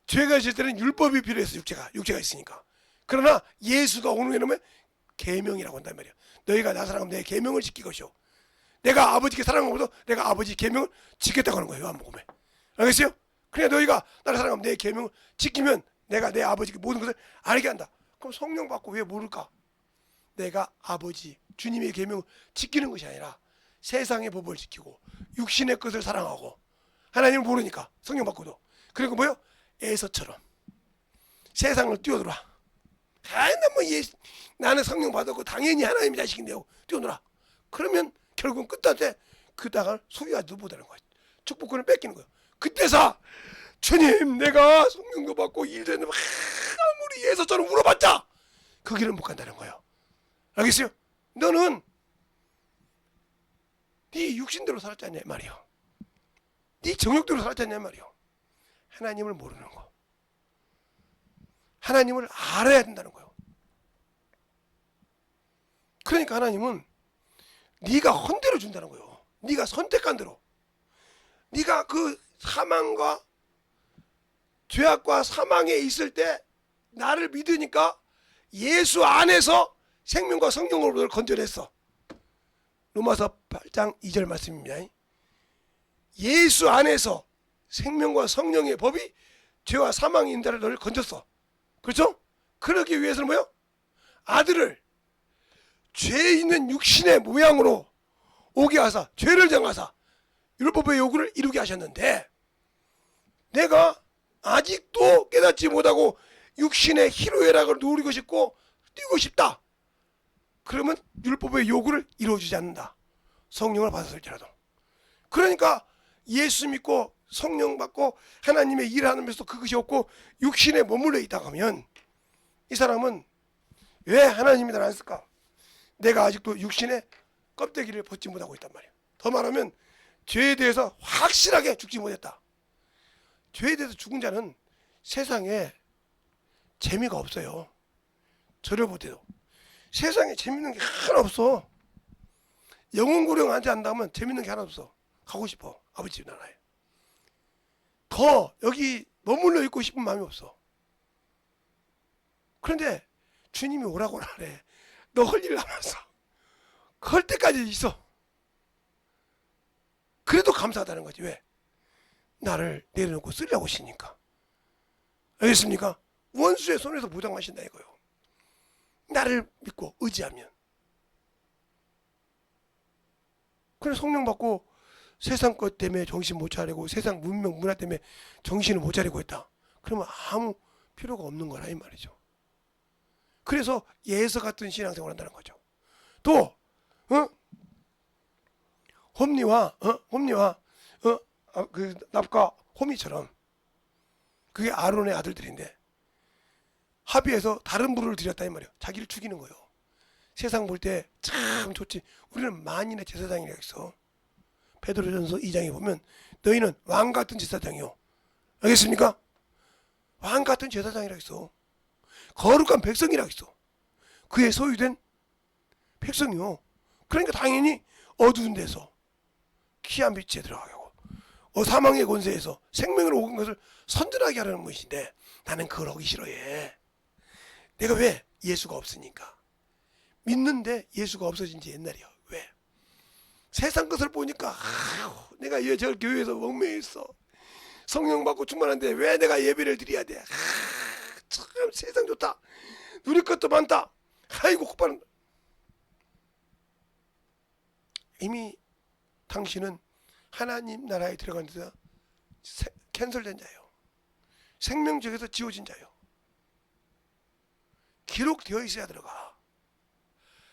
죄가 있을 때는 율법이 필요해서 육체가 있으니까. 그러나 예수가 오는 이름은 계명이라고 한단 말이야. 너희가 나 사랑하면 내 계명을 지키것이오. 내가 아버지께 사랑하고도 내가 아버지 계명을 지켰다고 하는 거예요. 요한복음에. 알겠어요? 그래, 너희가 나를 사랑하면 내 계명을 지키면 내가 내 아버지께 모든 것을 알게 한다. 그럼 성령 받고 왜 모를까? 내가 아버지 주님의 계명을 지키는 것이 아니라 세상의 법을 지키고 육신의 것을 사랑하고 하나님을 모르니까 성령 받고도, 그리고 뭐요? 에서처럼 세상을 뛰어들어. 나는 성령 받았고 당연히 하나님의 자식인데요. 뛰어놀아. 그러면 결국은 끝날 그 땅을 소유하지도 못하는 거예요. 축복권을 뺏기는 거예요. 그때서 주님, 내가 성령도 받고 일도 했는데 아무리 예서처럼 울어봤자 그 길은 못 간다는 거예요. 알겠어요? 너는 네 육신대로 살았지 않냐 말이요. 네 정욕대로 살았지 않냐 말이요. 하나님을 모르는 거. 하나님을 알아야 된다는 거예요. 그러니까 하나님은 네가 헌대로 준다는 거예요. 네가 선택한 대로. 네가 그 사망과 죄악과 사망에 있을 때 나를 믿으니까 예수 안에서 생명과 성령으로 너를 건져냈어. 로마서 8장 2절 말씀입니다. 예수 안에서 생명과 성령의 법이 죄와 사망이 있는 자를 너를 건졌어. 그렇죠? 그러기 위해서는 뭐요? 아들을 죄 있는 육신의 모양으로 오게 하사 죄를 정하사 율법의 요구를 이루게 하셨는데 내가 아직도 깨닫지 못하고 육신의 희로애락을 누리고 싶고 뛰고 싶다. 그러면 율법의 요구를 이루어주지 않는다. 성령을 받았을지라도. 그러니까 예수 믿고 성령 받고 하나님의 일을 하면서 그것이 없고 육신에 머물러 있다고 하면 이 사람은 왜 하나님이 나를 안 쓸까? 내가 아직도 육신의 껍데기를 벗지 못하고 있단 말이야. 더 말하면 죄에 대해서 확실하게 죽지 못했다. 죄에 대해서 죽은 자는 세상에 재미가 없어요. 저를 보태도 세상에 재밌는 게 하나 없어. 영혼고령한테 한다면 재밌는 게 하나 없어. 가고 싶어. 아버지 집 나라에. 더 여기 머물러 있고 싶은 마음이 없어. 그런데 주님이 오라고 하래. 너 할 일 남았어. 할 때까지 있어. 그래도 감사하다는 거지. 왜? 나를 내려놓고 쓰려고 하시니까. 알겠습니까? 원수의 손에서 보장하신다 이거요. 나를 믿고 의지하면. 그래 성령 받고 세상 것 때문에 정신 못 차리고 세상 문명 문화 때문에 정신을 못 차리고 있다. 그러면 아무 필요가 없는 거라 이 말이죠. 그래서 예서 같은 신앙생활을 한다는 거죠. 또 홈리와 그 납과 호미처럼 그게 아론의 아들들인데 합의해서 다른 부를 드렸다 이 말이에요. 자기를 죽이는 거예요. 세상 볼 때 참 좋지. 우리는 만인의 제사장이라고 있어. 베드로전서 2장에 보면 너희는 왕 같은 제사장이요. 알겠습니까? 왕 같은 제사장이라고 있어. 거룩한 백성이라고 있어. 그의 소유된 백성이요. 그러니까 당연히 어두운 데서 귀한 빛에 들어가고 사망의 권세에서 생명으로 온 것을 선전하게 하려는 것인데 나는 그걸 하기 싫어해. 내가 왜? 예수가 없으니까. 믿는데 예수가 없어진 지 옛날이야. 왜? 세상 것을 보니까 내가 저 교회에서 멍매있어. 성령 받고 충만한데 왜 내가 예배를 드려야 돼? 참 세상 좋다. 누릴 것도 많다. 아이고 콧바람. 이미 당신은 하나님 나라에 들어간 데서 캔슬된 자예요. 생명책에서 지워진 자예요. 기록되어 있어야 들어가.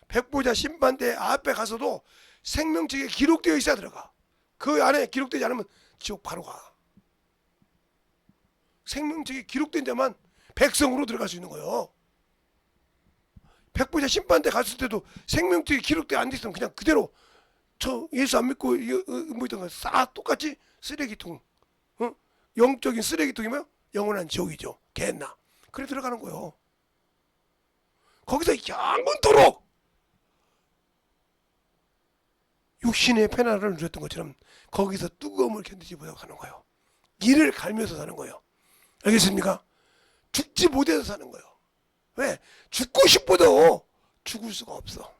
백보자 심판대 앞에 가서도 생명책에 기록되어 있어야 들어가. 그 안에 기록되지 않으면 지옥 바로 가. 생명책에 기록된 자만 백성으로 들어갈 수 있는 거예요. 백보자 심판대 갔을 때도 생명책에 기록되어 안 있으면 그냥 그대로 저 예수 안 믿고 뭐 있던 거 싹 똑같이 쓰레기통. 영적인 쓰레기통이면 영원한 지옥이죠. 개나. 그래 들어가는 거예요. 거기서 영원토록 육신의 페나를 누렸던 것처럼 거기서 뜨거움을 견디지 못하고 가는 거예요. 이를 갈면서 사는 거예요. 알겠습니까? 죽지 못해서 사는 거예요. 왜? 죽고 싶어도 죽을 수가 없어.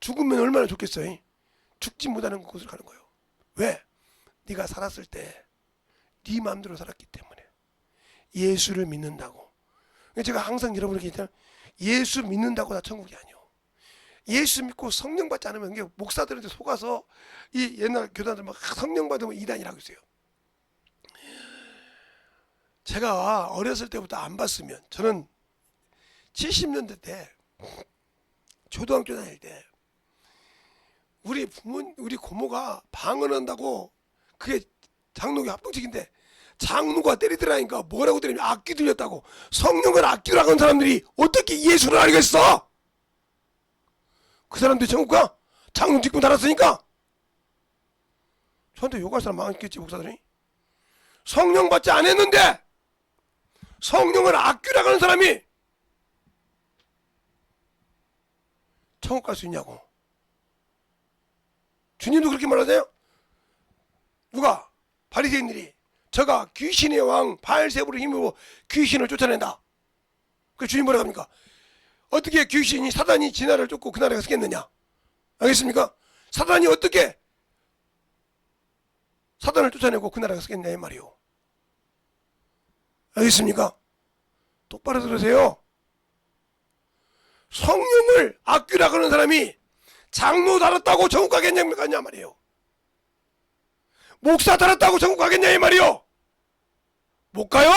죽으면 얼마나 좋겠어요? 죽지 못하는 곳을 가는 거예요. 왜? 네가 살았을 때 네 마음대로 살았기 때문에. 예수를 믿는다고. 제가 항상 여러분에게 얘기하잖아요. 예수 믿는다고 다 천국이 아니요. 예수 믿고 성령 받지 않으면 이게 목사들한테 속아서 이 옛날 교단들 막 성령 받으면 이단이라고 했어요. 제가 어렸을 때부터 안 봤으면 저는 70년대 때 초등학교 다닐 때 우리 고모가 방언한다고 그게 장로교 합동책인데 장로가 때리더라니까. 뭐라고 때리면 악기 들렸다고. 성령을 악기라고 하는 사람들이 어떻게 예수를 알겠어? 그 사람들이 천국 가? 장로 뒷문 달았으니까. 저한테 욕할 사람 많겠지 목사들이. 성령 받지 않았는데 성령을 악기라고 하는 사람이 천국 갈 수 있냐고. 주님도 그렇게 말하세요? 누가? 바리새인들이 저가 귀신의 왕 바알세불을 힘입어 귀신을 쫓아낸다. 그 주님 뭐라고 합니까? 어떻게 귀신이 사단이 진화를 쫓고 그 나라에 서겠느냐? 알겠습니까? 사단이 어떻게 사단을 쫓아내고 그 나라에 서겠냐 이 말이요. 알겠습니까? 똑바로 들으세요. 성령을 악귀라고 하는 사람이 장로 달았다고 천국 가겠냐 말이에요. 목사 달았다고 천국 가겠냐 이 말이요. 못 가요.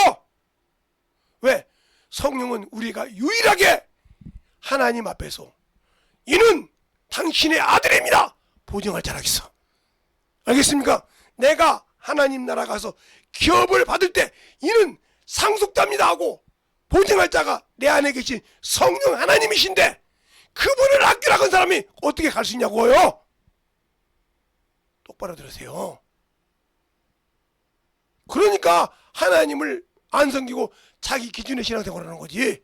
왜? 성령은 우리가 유일하게 하나님 앞에서 이는 당신의 아들입니다 보증할 자라 있어. 알겠습니까? 내가 하나님 나라 가서 기업을 받을 때 이는 상속답니다 하고 보증할 자가 내 안에 계신 성령 하나님이신데 그분을 아끼라고 한 사람이 어떻게 갈 수 있냐고요. 똑바로 들으세요. 그러니까 하나님을 안 섬기고 자기 기준의 신앙생활을 하는 거지.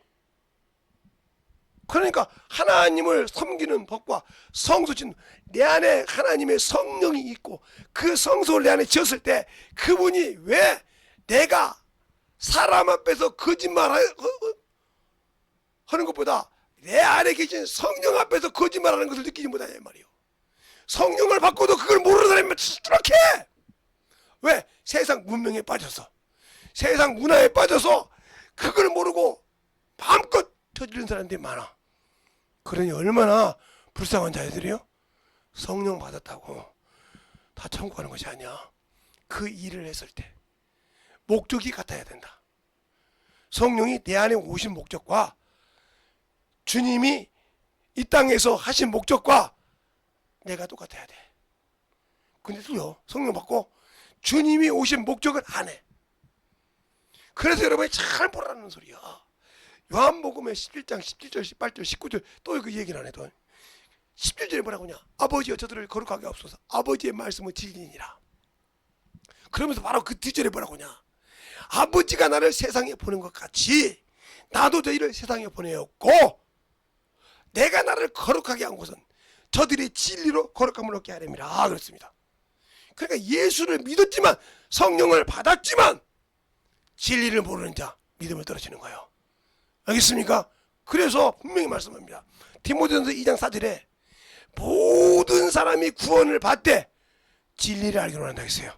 그러니까 하나님을 섬기는 법과 성소진, 내 안에 하나님의 성령이 있고 그 성소를 내 안에 지었을 때 그분이 왜 내가 사람 앞에서 거짓말 하는 것보다 내 안에 계신 성령 앞에서 거짓말하는 것을 느끼지 못하냐 말이요. 성령을 받고도 그걸 모르는 사람이 저렇게 왜? 세상 문명에 빠져서 세상 문화에 빠져서 그걸 모르고 마음껏 저지른 사람들이 많아. 그러니 얼마나 불쌍한 자들이요. 성령 받았다고 다 천국 가는 것이 아니야. 그 일을 했을 때 목적이 같아야 된다. 성령이 내 안에 오신 목적과 주님이 이 땅에서 하신 목적과 내가 똑같아야 돼. 근데 틀려. 성령 받고 주님이 오신 목적을 안 해. 그래서 여러분이 잘 보라는 소리야. 요한복음의 11장 17절 18절 19절 또 그 얘기를 안 해도 17절에 뭐라고 하냐. 아버지여 저들을 거룩하게 하옵소서. 아버지의 말씀은 진리니라. 그러면서 바로 그 뒷절에 뭐라고 하냐. 아버지가 나를 세상에 보낸 것 같이 나도 저희를 세상에 보내었고 내가 나를 거룩하게 한 것은 저들의 진리로 거룩함을 얻게 하렵니다. 그렇습니다. 그러니까 예수를 믿었지만 성령을 받았지만 진리를 모르는 자 믿음을 떨어지는 거예요. 알겠습니까? 그래서 분명히 말씀합니다. 디모데전서 2장 4절에 모든 사람이 구원을 받되 진리를 알기로 한다 했어요.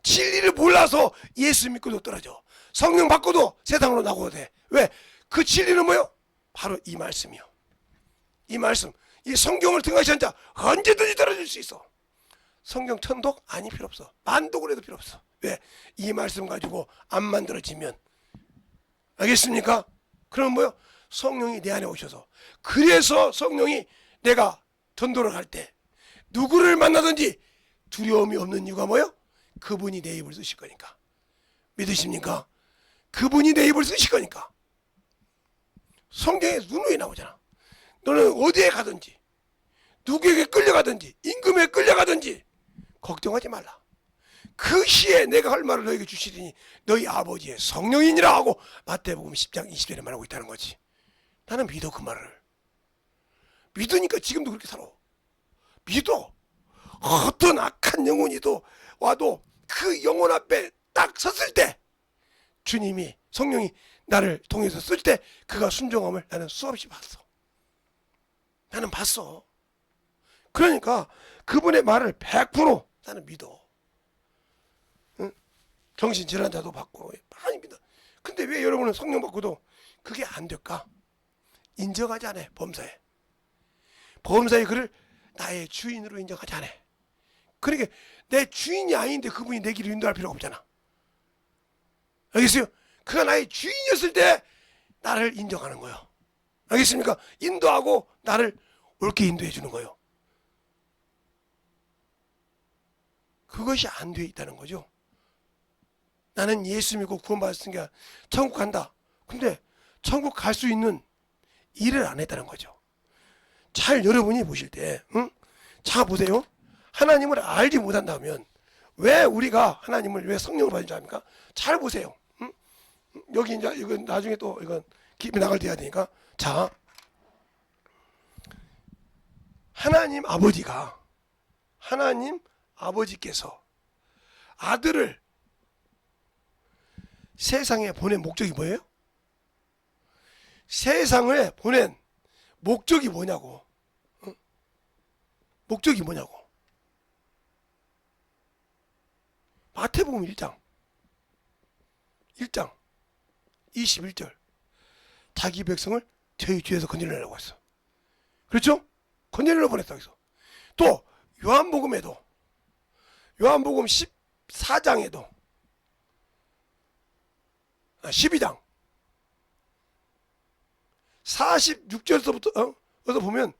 진리를 몰라서 예수 믿고도 떨어져. 성령 받고도 세상으로 나고도 돼. 왜? 그 진리는 뭐요? 바로 이 말씀이요. 이 말씀. 이 성경을 등하시한 자 언제든지 떨어질 수 있어. 성경 천독? 아니 필요 없어. 만독을 해도 필요 없어. 왜? 이 말씀 가지고 안 만들어지면. 알겠습니까? 그럼 뭐요? 성령이 내 안에 오셔서 그래서 성령이 내가 전도를 할 때 누구를 만나든지 두려움이 없는 이유가 뭐요? 그분이 내 입을 쓰실 거니까. 믿으십니까? 그분이 내 입을 쓰실 거니까. 성경에 누누이 나오잖아. 너는 어디에 가든지 누구에게 끌려가든지 임금에 끌려가든지 걱정하지 말라. 그 시에 내가 할 말을 너에게 주시리니 너희 아버지의 성령이니라 하고 마태복음 10장 20절에 말하고 있다는 거지. 나는 믿어 그 말을. 믿으니까 지금도 그렇게 살아. 믿어. 어떤 악한 영혼이도 와도 그 영혼 앞에 딱 섰을 때 주님이 성령이 나를 통해서 쓸 때 그가 순종함을 나는 수없이 봤어. 나는 봤어. 그러니까 그분의 말을 100% 나는 믿어. 응? 정신질환자도 받고 많이 믿어. 근데 왜 여러분은 성령 받고도 그게 안 될까? 인정하지 않아. 범사에. 범사에 그를 나의 주인으로 인정하지 않아. 그러니까 내 주인이 아닌데 그분이 내 길을 인도할 필요가 없잖아. 알겠어요? 그가 나의 주인이었을 때 나를 인정하는 거예요. 알겠습니까? 인도하고 나를 옳게 인도해 주는 거예요. 그것이 안 돼 있다는 거죠. 나는 예수 믿고 구원받았으니까 천국 간다. 근데 천국 갈 수 있는 일을 안 했다는 거죠. 잘 여러분이 보실 때, 응? 자 보세요. 하나님을 알지 못한다면 왜 우리가 하나님을 왜 성령을 받은 줄 압니까? 잘 보세요. 응? 여기 이제 이건 나중에 또 이건 깊이 나갈 때 해야 되니까. 자, 하나님 아버지께서 아들을 세상에 보낸 목적이 뭐예요? 세상에 보낸 목적이 뭐냐고. 응? 목적이 뭐냐고. 마태복음 1장 21절 자기 백성을 저희 죄에서 건져내려고 했어. 그렇죠? 건져내려고 보냈다. 그래서 또 요한복음에도 요한복음 14장에도 12장 46절서부터 보면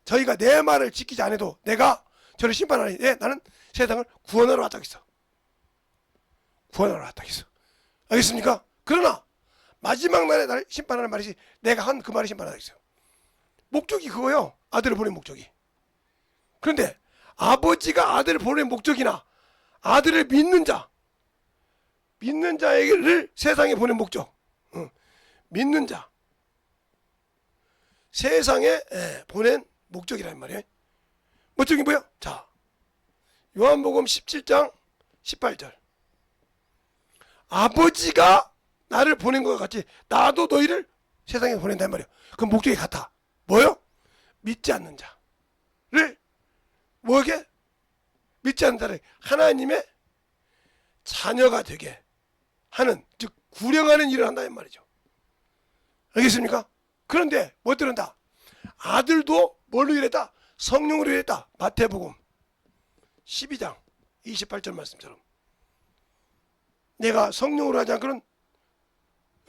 저희가 내 말을 지키지 않아도 내가 저를 심판하니 나는 세상을 구원하러 왔다고 했어. 구원하러 왔다고 했어. 알겠습니까? 그러나 마지막 날에 나를 심판하는 말이지 내가 한 그 말이 심판하다고 했어요. 목적이 그거예요. 아들을 보낸 목적이. 그런데 아버지가 아들을 보낸 목적이나 아들을 믿는 자를 세상에 보낸 목적, 믿는 자 세상에 보낸 목적이란 말이에요. 목적이 뭐야? 자, 요한복음 17장 18절. 아버지가 나를 보낸 것과 같이 나도 너희를 세상에 보낸단 말이에요. 그 목적이 같아. 뭐요? 믿지 않는 자를 뭐게? 믿지 않는 자를 하나님의 자녀가 되게 하는, 즉 구령하는 일을 한다는 말이죠. 알겠습니까? 그런데 뭐 들은다? 아들도 뭘로 일했다? 성령으로 일했다. 마태복음 12장 28절 말씀처럼 내가 성령으로 하지 않고는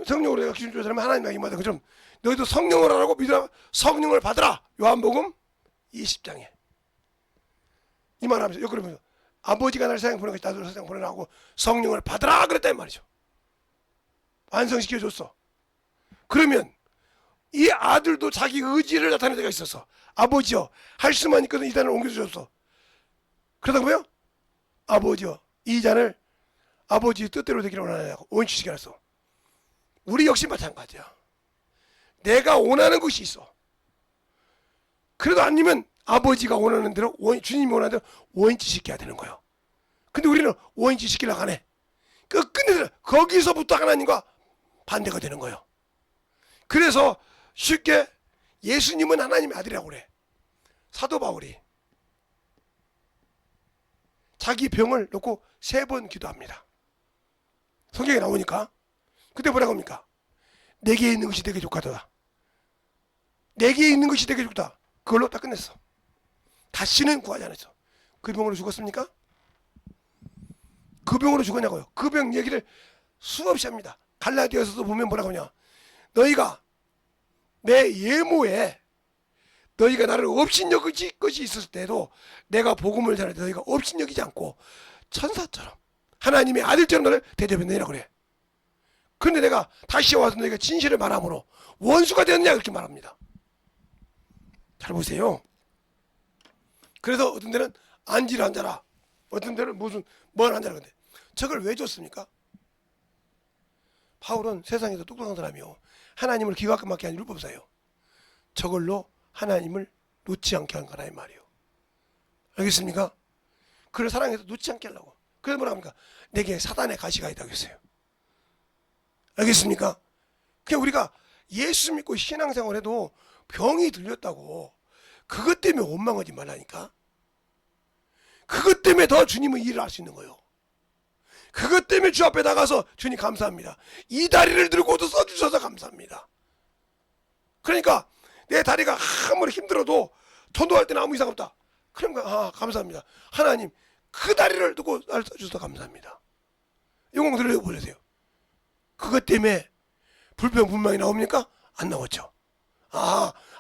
성령으로 내가 기준 조사하면 하나님과 임하다. 그처럼 너희도 성령으로 하라고 믿으라. 성령을 받으라. 요한복음 20장에 이 말하면서 그러면서 아버지가 나를 세상에 보낸 것이 나도 세상에 보내라고 성령을 받으라 그랬단 말이죠. 완성시켜줬어. 그러면 이 아들도 자기 의지를 나타낼 때가 있었어. 아버지여 할 수만 있거든 이 잔을 옮겨주셨어. 그러다 보면 아버지여 이 잔을 아버지의 뜻대로 되기를 원하냐고 원치시게 했어. 우리 역시 마찬가지야. 내가 원하는 것이 있어. 그래도 아니면 아버지가 원하는 대로 주님이 원하는 대로 원치 시켜야 되는 거예요. 근데 우리는 원치 시키려고 하네. 끝끝내 거기서부터 하나님과 반대가 되는 거예요. 그래서 쉽게 예수님은 하나님의 아들이라고 그래. 사도 바울이 자기 병을 놓고 3번 기도합니다. 성경에 나오니까. 그때 뭐라고 합니까? 내게 있는 것이 되게 좋다. 내게 있는 것이 되게 좋다. 그걸로 딱 끝냈어. 다시는 구하지 않았어. 그 병으로 죽었습니까? 그 병으로 죽었냐고요. 그 병 얘기를 수없이 합니다. 갈라디아서도 보면 뭐라고 하냐. 너희가 내 예모에 너희가 나를 업신여길 것이 있을 때도 내가 복음을 전할 때 너희가 업신여기지 않고 천사처럼 하나님의 아들처럼 너를 대접했느니라 그래. 그런데 내가 다시 와서 너희가 진실을 말함으로 원수가 되었느냐 이렇게 말합니다. 잘 보세요. 그래서 어떤 데는 안지를 한자라, 어떤 데는 뭘 한자라. 근데 저걸 왜 줬습니까? 바울은 세상에서 똑똑한 사람이요 하나님을 기가 막히게 한 율법사예요. 저걸로 하나님을 놓지 않게 한 거라 이 말이에요. 알겠습니까? 그를 사랑해서 놓지 않게 하려고. 그래서 뭐라 합니까? 내게 사단의 가시가 있다고 했어요. 알겠습니까? 그냥 우리가 예수 믿고 신앙생활 해도 병이 들렸다고 그것 때문에 원망하지 말라니까. 그것 때문에 더 주님의 일을 할 수 있는 거예요. 그것 때문에 주 앞에 나가서 주님 감사합니다. 이 다리를 들고도 써주셔서 감사합니다. 그러니까 내 다리가 아무리 힘들어도 전도할 때는 아무 이상 없다. 그러니까 감사합니다. 하나님 그 다리를 두고 날 써주셔서 감사합니다. 영광 들려보세요. 그것 때문에 불평 분명히 나옵니까? 안 나왔죠.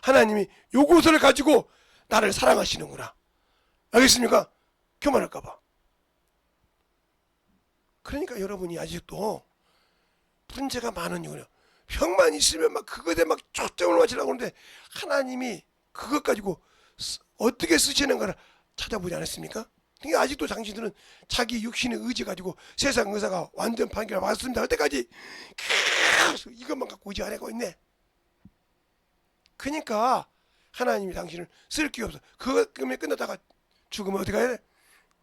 하나님이 요것을 가지고 나를 사랑하시는구나. 알겠습니까? 교만할까봐. 그러니까 여러분이 아직도 문제가 많은 이유는 병만 있으면 막 그것에 막 초점을 맞추려고 하는데 하나님이 그것 가지고 어떻게 쓰시는가를 찾아보지 않았습니까? 그러니까 아직도 당신들은 자기 육신의 의지 가지고 세상 의사가 완전 판결 왔습니다 할 때까지 계속 이것만 갖고 의지 안 하고 있네. 그러니까 하나님이 당신을 쓸 기회 없어. 그것 때문에 끝났다가 죽으면 어디 가야 돼?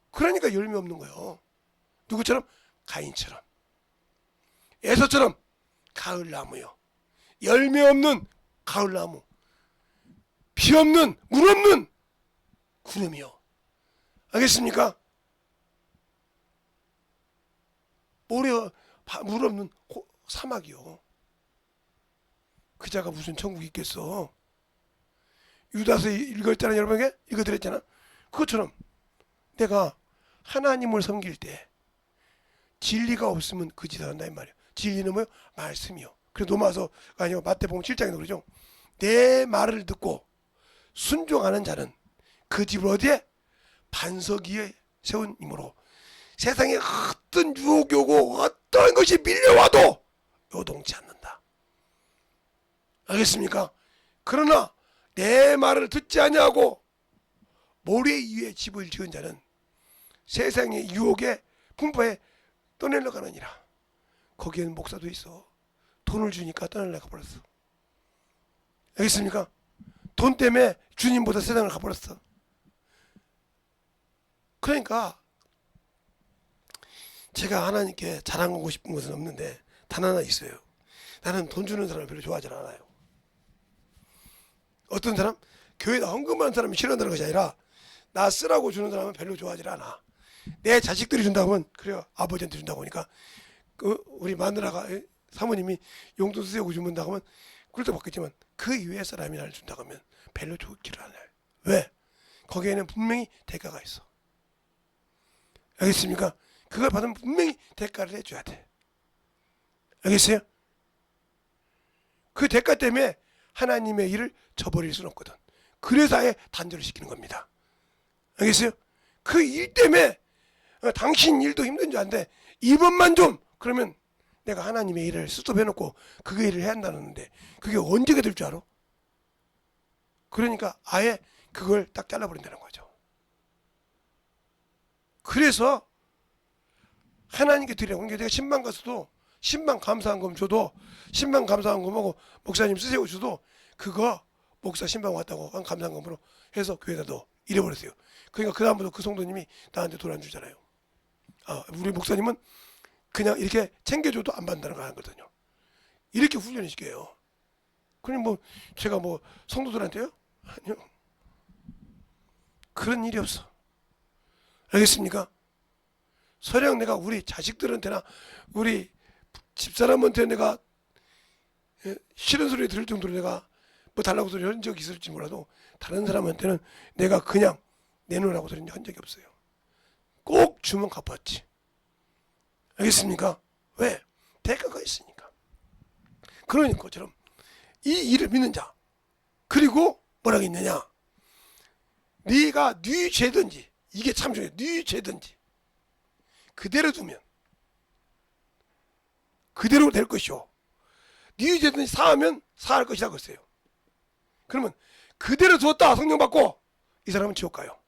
그러니까 열매 없는 거예요. 누구처럼? 가인처럼, 에서처럼 가을나무요. 열매 없는 가을나무, 비 없는 물 없는 구름이요. 알겠습니까? 물 없는 사막이요. 그 자가 무슨 천국이 있겠어. 유다서 읽었잖아. 여러분에게 읽어드렸잖아. 그것처럼 내가 하나님을 섬길 때 진리가 없으면 그 짓을 한다 이 말이에요. 진리는 뭐요? 말씀이요. 그래서 로마서 아니요 마태복음 7장에 그러죠. 내 말을 듣고 순종하는 자는 그 집을 어디에? 반석 위에 세운 이므로 세상에 어떤 유혹이 오고 어떤 것이 밀려와도 요동치 않는다. 알겠습니까? 그러나 내 말을 듣지 아니하고 모래 위에 집을 지은 자는 세상의 유혹에 풍파에 떠내려 가느니라. 거기에는 목사도 있어. 돈을 주니까 떠내려 가버렸어. 알겠습니까? 돈 때문에 주님보다 세상을 가버렸어. 그러니까 제가 하나님께 자랑하고 싶은 것은 없는데 단 하나 있어요. 나는 돈 주는 사람을 별로 좋아하지 않아요. 어떤 사람? 교회에다 헌금하는 사람이 싫어한다는 것이 아니라 나 쓰라고 주는 사람은 별로 좋아하지 않아. 내 자식들이 준다고 하면 그래요. 아버지한테 준다고 하니까 우리 마누라가 사모님이 용돈 쓰려고 주문다고 하면 그럴도 받겠지만 그 이외의 사람이 나를 준다고 하면 별로 좋지를 않아요. 왜? 거기에는 분명히 대가가 있어. 알겠습니까? 그걸 받으면 분명히 대가를 해줘야 돼. 알겠어요? 그 대가 때문에 하나님의 일을 저버릴 수는 없거든. 그래서 아예 단절을 시키는 겁니다. 알겠어요? 그 일 때문에 당신 일도 힘든 줄 아는데 이번만 좀 그러면 내가 하나님의 일을 스톱해놓고 그게 일을 해야 한다는데 그게 언제가 될 줄 알아? 그러니까 아예 그걸 딱 잘라버린다는 거죠. 그래서 하나님께 드리라고. 내가 10만 갔어도 10만 감사한 금 줘도 10만 감사한 금하고 목사님 쓰세요 줘도 그거 목사 10만 왔다고 한 감사한 금으로 해서 교회에다 넣어 잃어버렸어요. 그러니까 그 다음부터 그 성도님이 나한테 돈 안 주잖아요. 우리 목사님은 그냥 이렇게 챙겨줘도 안 받는다는 거 하거든요. 이렇게 훈련을 시켜요. 그럼 뭐 제가 뭐 성도들한테요? 아니요. 그런 일이 없어. 알겠습니까? 설령 내가 우리 자식들한테나 우리 집사람한테 내가 싫은 소리 들을 정도로 내가 뭐 달라고 소리 한 적이 있을지 몰라도 다른 사람한테는 내가 그냥 내놓으라고 소리 한 적이 없어요. 꼭 주면 갚았지. 알겠습니까? 왜? 대가가 있으니까. 그러니 것처럼 이 일을 믿는 자 그리고 뭐라고 있느냐? 네가 네 죄든지 이게 참 중요해. 네 죄든지 그대로 두면 그대로 될 것이요. 네 죄든지 사하면 사할 것이라고 했어요. 그러면 그대로 두었다 성령 받고 이 사람은 지옥 가요.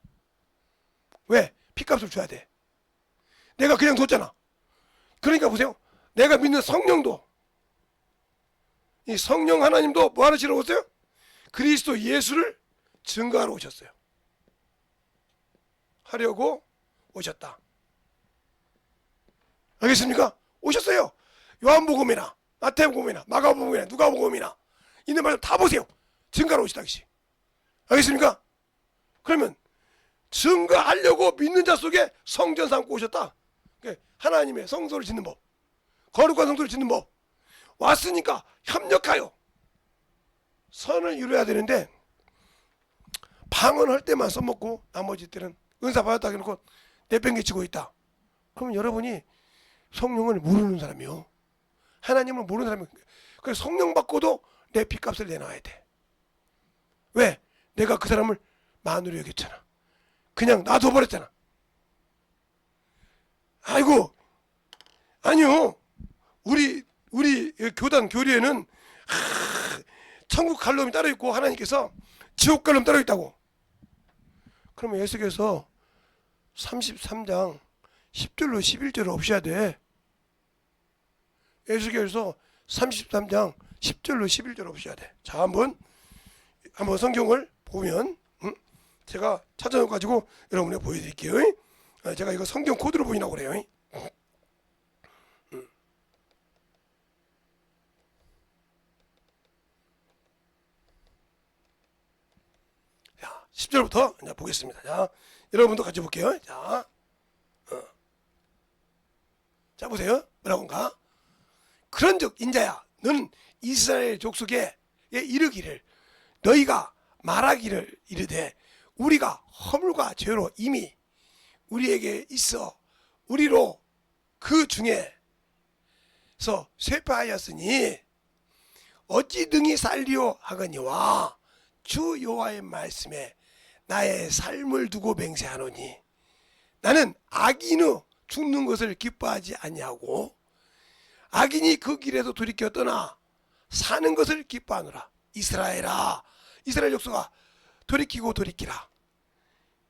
왜? 피값을 줘야 돼. 내가 그냥 뒀잖아. 그러니까 보세요. 내가 믿는 성령도 이 성령 하나님도 뭐 하시러 오세요? 그리스도 예수를 증거하러 오셨어요. 하려고 오셨다. 알겠습니까? 오셨어요. 요한복음이나 마태복음이나 마가복음이나 누가복음이나 있는 말씀 다 보세요. 증거하러 오시다. 알겠습니까? 그러면 증거하려고 믿는 자 속에 성전 삼고 오셨다. 하나님의 성소를 짓는 법, 거룩한 성소를 짓는 법 왔으니까 협력하여 선을 이루어야 되는데 방언할 때만 써먹고 나머지 때는 은사 받았다 해놓고 내팽개치고 있다. 그러면 여러분이 성령을 모르는 사람이요. 하나님을 모르는 사람이요. 그래서 성령 받고도 내 핏값을 내놔야 돼. 왜? 내가 그 사람을 만으로 여겼잖아. 그냥 놔둬버렸잖아. 아이고, 아니요. 우리 교단 교리에는 천국 갈 놈이 따로 있고 하나님께서 지옥 갈 놈 따로 있다고. 그러면 예수께서 33장 10절로 11절을 없애야 돼. 예수께서 33장 10절로 11절 없애야 돼. 자, 한번 성경을 보면 제가 찾아가지고 여러분에게 보여드릴게요. 제가 이거 성경 코드로 보이라고 그래요. 자, 10절부터 이제 보겠습니다. 자, 여러분도 같이 볼게요. 자, 자 보세요. 뭐라고인가? 그런즉 인자야, 너는 이스라엘 족속에 이르기를 너희가 말하기를 이르되 우리가 허물과 죄로 이미 우리에게 있어 우리로 그 중에서 쇠파하였으니 어찌 등이 살리오 하거니와 주 여호와의 말씀에 나의 삶을 두고 맹세하노니 나는 악인의 죽는 것을 기뻐하지 아니하고 악인이 그 길에서 돌이켜 떠나 사는 것을 기뻐하노라. 이스라엘아, 이스라엘 족속아, 돌이키고 돌이키라.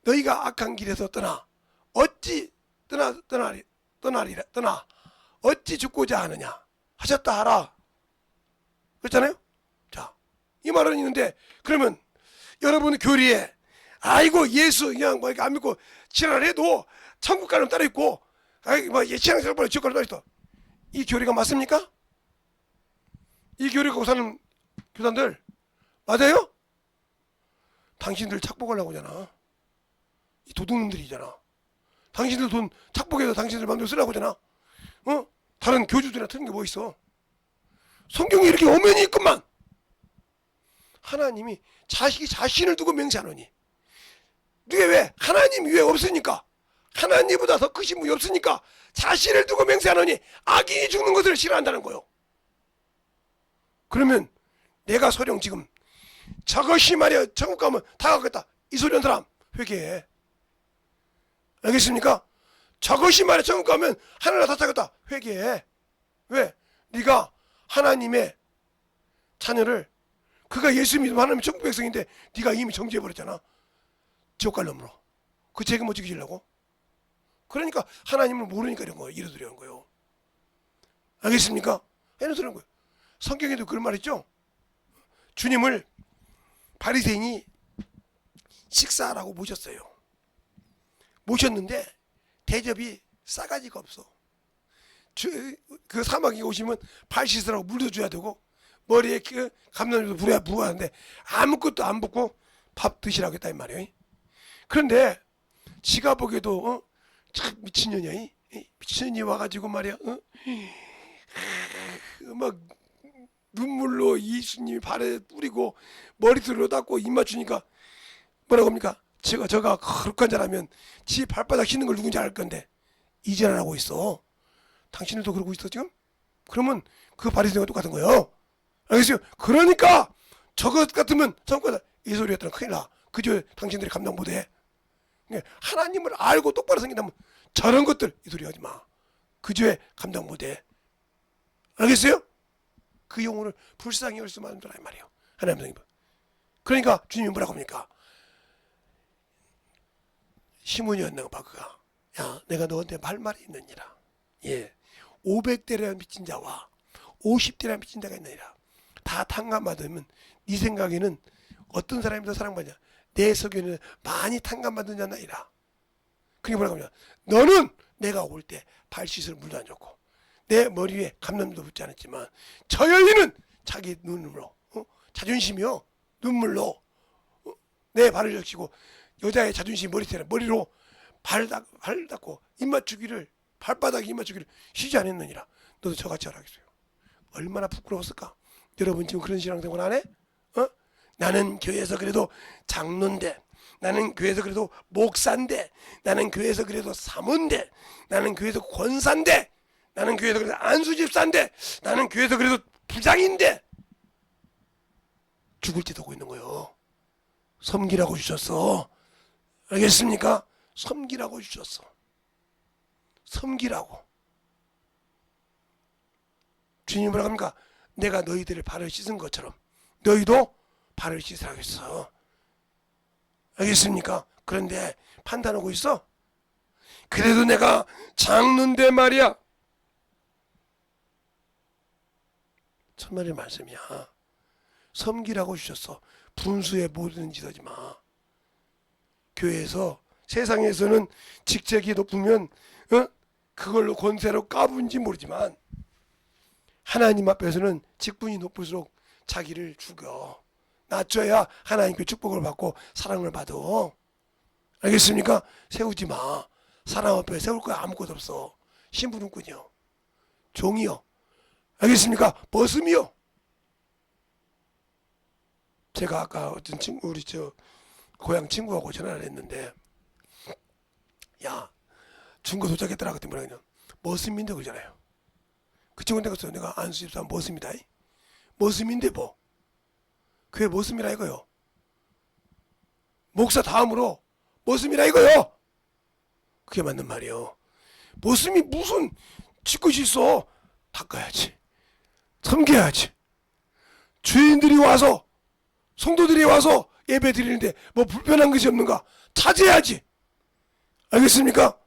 너희가 악한 길에서 떠나 어찌 떠나 어찌 죽고자 하느냐 하셨다 하라. 그렇잖아요. 자, 이 말은 있는데, 그러면 여러분 교리에 아이고 예수 그냥 뭐 이렇게 안 믿고 지랄해도 천국 가는 따로 있고, 아이 뭐 예치앙스럽게 지옥 가는 따로 있어. 이 교리가 맞습니까? 이 교리 갖고 사는 교단들 맞아요? 당신들 착복하려고 하잖아. 이 도둑놈들이잖아. 당신들 돈 착복해서 당신들 마음대로 쓰라고 하잖아. 다른 교주들이나 틀린 게 뭐 있어? 성경에 이렇게 엄연히 있구만. 하나님이 자식이 자신을 두고 맹세하노니, 이게 왜? 하나님 위에 없으니까, 하나님보다 더 크신 분이 없으니까 자신을 두고 맹세하노니 악인이 죽는 것을 싫어한다는 거요. 그러면 내가 소령 지금 저것이 말이야 천국 가면 다 가겠다 이 소리 한 사람 회개해. 알겠습니까? 저것이 말이야 천국 가면 하늘나라 다 차겠다 회개해. 왜? 네가 하나님의 자녀를, 그가 예수 믿으면 하나님의 천국 백성인데 네가 이미 정죄해버렸잖아. 지옥 갈 놈으로. 그 책임 못 지키려고? 그러니까 하나님을 모르니까 이런 거예요. 이래 소리 하는 거예요. 알겠습니까? 이런 소리 하는 거예요. 성경에도 그런 말 있죠. 주님을 바리새인이 식사하라고 모셨어요. 모셨는데 대접이 싸가지가 없어. 그 사막에 오시면 발 씻으라고 물도 줘야 되고 머리에 그 감람유도 부어야 하는데 아무것도 안 붓고 밥 드시라고 했다 이 말이에요. 그런데 지가 보기에도 참 미친년이야. 미친년이 와가지고 말이야 막 눈물로 예수님이 발에 뿌리고 머리털로 닦고 입 맞추니까 뭐라고 합니까? 저가 그렇게 자라면 지 발바닥 씻는 걸 누군지 알 건데 이제는 하고 있어. 당신들도 그러고 있어 지금? 그러면 그 바리새인과 똑같은 거예요. 알겠어요? 그러니까 저것 같으면 천국가다 이 소리 했더니 큰일 나. 그저 당신들이 감당 못해. 하나님을 알고 똑바로 생긴다면 저런 것들 이 소리 하지 마. 그저 감당 못해. 알겠어요? 그 영혼을 불쌍히 여길 수만 있더라 이 말이에요. 하나님 성님. 그러니까 주님이 뭐라고 합니까? 시몬이었나 봐 그가. 야, 내가 너한테 할 말이 있느니라. 예, 500대라는 빚진 자와 50대라는 빚진 자가 있느니라. 다 탕감받으면 네 생각에는 어떤 사람이 더 사랑받냐? 내 석에는 많이 탕감받은 자나이라. 그게 뭐라고 하냐? 너는 내가 올 때 발 씻을 물도 안 줬고 내 머리 위에 감람도 붙지 않았지만 저 여인은 자기 눈으로 자존심이요 눈물로 내 발을 적시고 여자의 자존심 머리로 발 닦고 입 맞추기를 발바닥에 입 맞추기를 쉬지 않았느니라. 너도 저같이 하라겠어요. 얼마나 부끄러웠을까? 여러분 지금 그런 신앙생활 안 해? 나는 교회에서 그래도 장로인데, 나는 교회에서 그래도 목사인데, 나는 교회에서 그래도 사모인데, 나는 교회에서 권사인데, 나는 교회에서 그래도 안수집사인데, 나는 교회에서 그래도 부장인데 죽을지 도고 있는 거예요. 섬기라고 주셨어. 알겠습니까? 섬기라고 주셨어. 섬기라고. 주님이 뭐라고 합니까? 내가 너희들의 발을 씻은 것처럼 너희도 발을 씻으라고 했어. 알겠습니까? 그런데 판단하고 있어? 그래도 내가 장로인데 말이야. 천만의 말씀이야. 섬기라고 주셨어. 분수에 모든 짓 하지 마. 교회에서 세상에서는 직책이 높으면 그걸로 권세로 까부는지 모르지만 하나님 앞에서는 직분이 높을수록 자기를 죽여. 낮춰야 하나님께 축복을 받고 사랑을 받아. 알겠습니까? 세우지 마. 사람 앞에 세울 거 아무것도 없어. 심부름꾼이요. 종이요. 알겠습니까? 버슴이요. 제가 아까 어떤 친구 우리 고향 친구하고 전화를 했는데 야, 중고 도착했더라 그때 뭐라 그냥 머슴인데 그러잖아요. 그 친구한테 가서 내가 안수 집사 머슴이다. 머슴인데 뭐? 그게 머슴이라 이거요. 목사 다음으로 머슴이라 이거요. 그게 맞는 말이요. 머슴이 무슨 지것이 있어? 닦아야지. 섬겨야지. 주인들이 와서 성도들이 와서 예배 드리는데 뭐 불편한 것이 없는가? 찾아야지. 알겠습니까?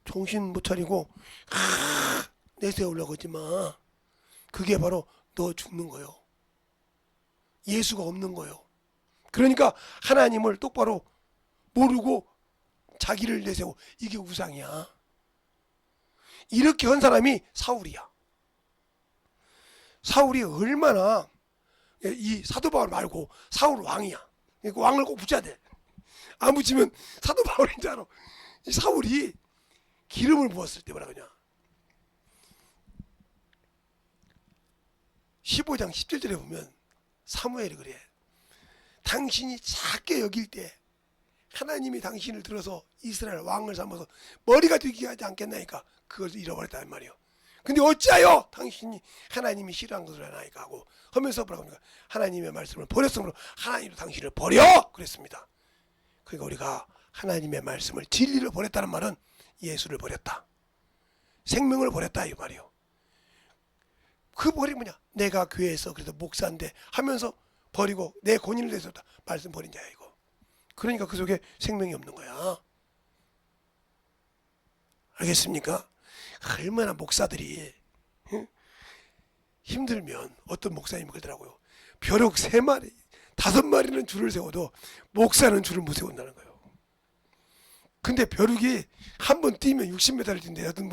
정신 못 차리고 내세우려고 하지 마. 그게 바로 너 죽는 거요. 예수가 없는 거요. 그러니까 하나님을 똑바로 모르고 자기를 내세우고 이게 우상이야. 이렇게 한 사람이 사울이야. 사울이 얼마나 이 사도 바울 말고 사울 왕이야. 그러니까 왕을 꼭 붙여야 돼. 안 붙이면 사도 바울인 줄 알아. 이 사울이 기름을 부었을 때 뭐라 그러냐. 15장 17절에 보면 사무엘이 그래. 당신이 작게 여길 때 하나님이 당신을 들어서 이스라엘 왕을 삼아서 머리가 되게 하지 않겠나이까 그걸 잃어버렸단 말이요. 근데 어찌하여 당신이 하나님이 싫어한 것을 하나이까 하고 하면서 뭐라고 하니까 하나님의 말씀을 버렸으므로 하나님도 당신을 버려 그랬습니다. 그러니까 우리가 하나님의 말씀을 진리를 버렸다는 말은 예수를 버렸다. 생명을 버렸다 이 말이요. 그 버리 뭐냐? 내가 교회에서 그래도 목사인데 하면서 버리고 내 권위를 내세웠다. 말씀 버린 자야 이거. 그러니까 그 속에 생명이 없는 거야. 알겠습니까? 얼마나 목사들이 힘들면 어떤 목사님이 그러더라고요. 벼룩 3마리, 5마리는 줄을 세워도 목사는 줄을 못 세운다는 거예요. 근데 벼룩이 한 번 뛰면 60m를 뛴대. 어떤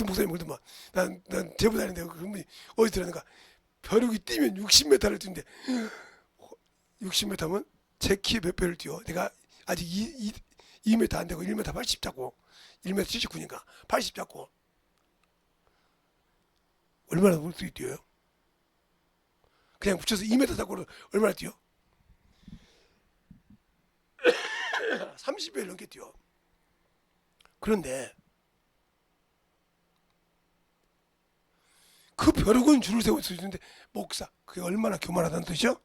목사님 그러더만 난 제보 다니는데 그런 분이 어디 들었는가? 벼룩이 뛰면 60m를 뛴대. 60m면 제 키 몇 배를 뛰어? 내가 아직 2m 안 되고 1m 80 잡고 1m 79니까 80 잡고 얼마나 물속에 뛰어요? 그냥 붙여서 2m 잡고 얼마나 뛰어? 30배 넘게 뛰어. 그런데 그 벼룩은 줄을 세울 수 있는데 목사 그게 얼마나 교만하다는 뜻이요?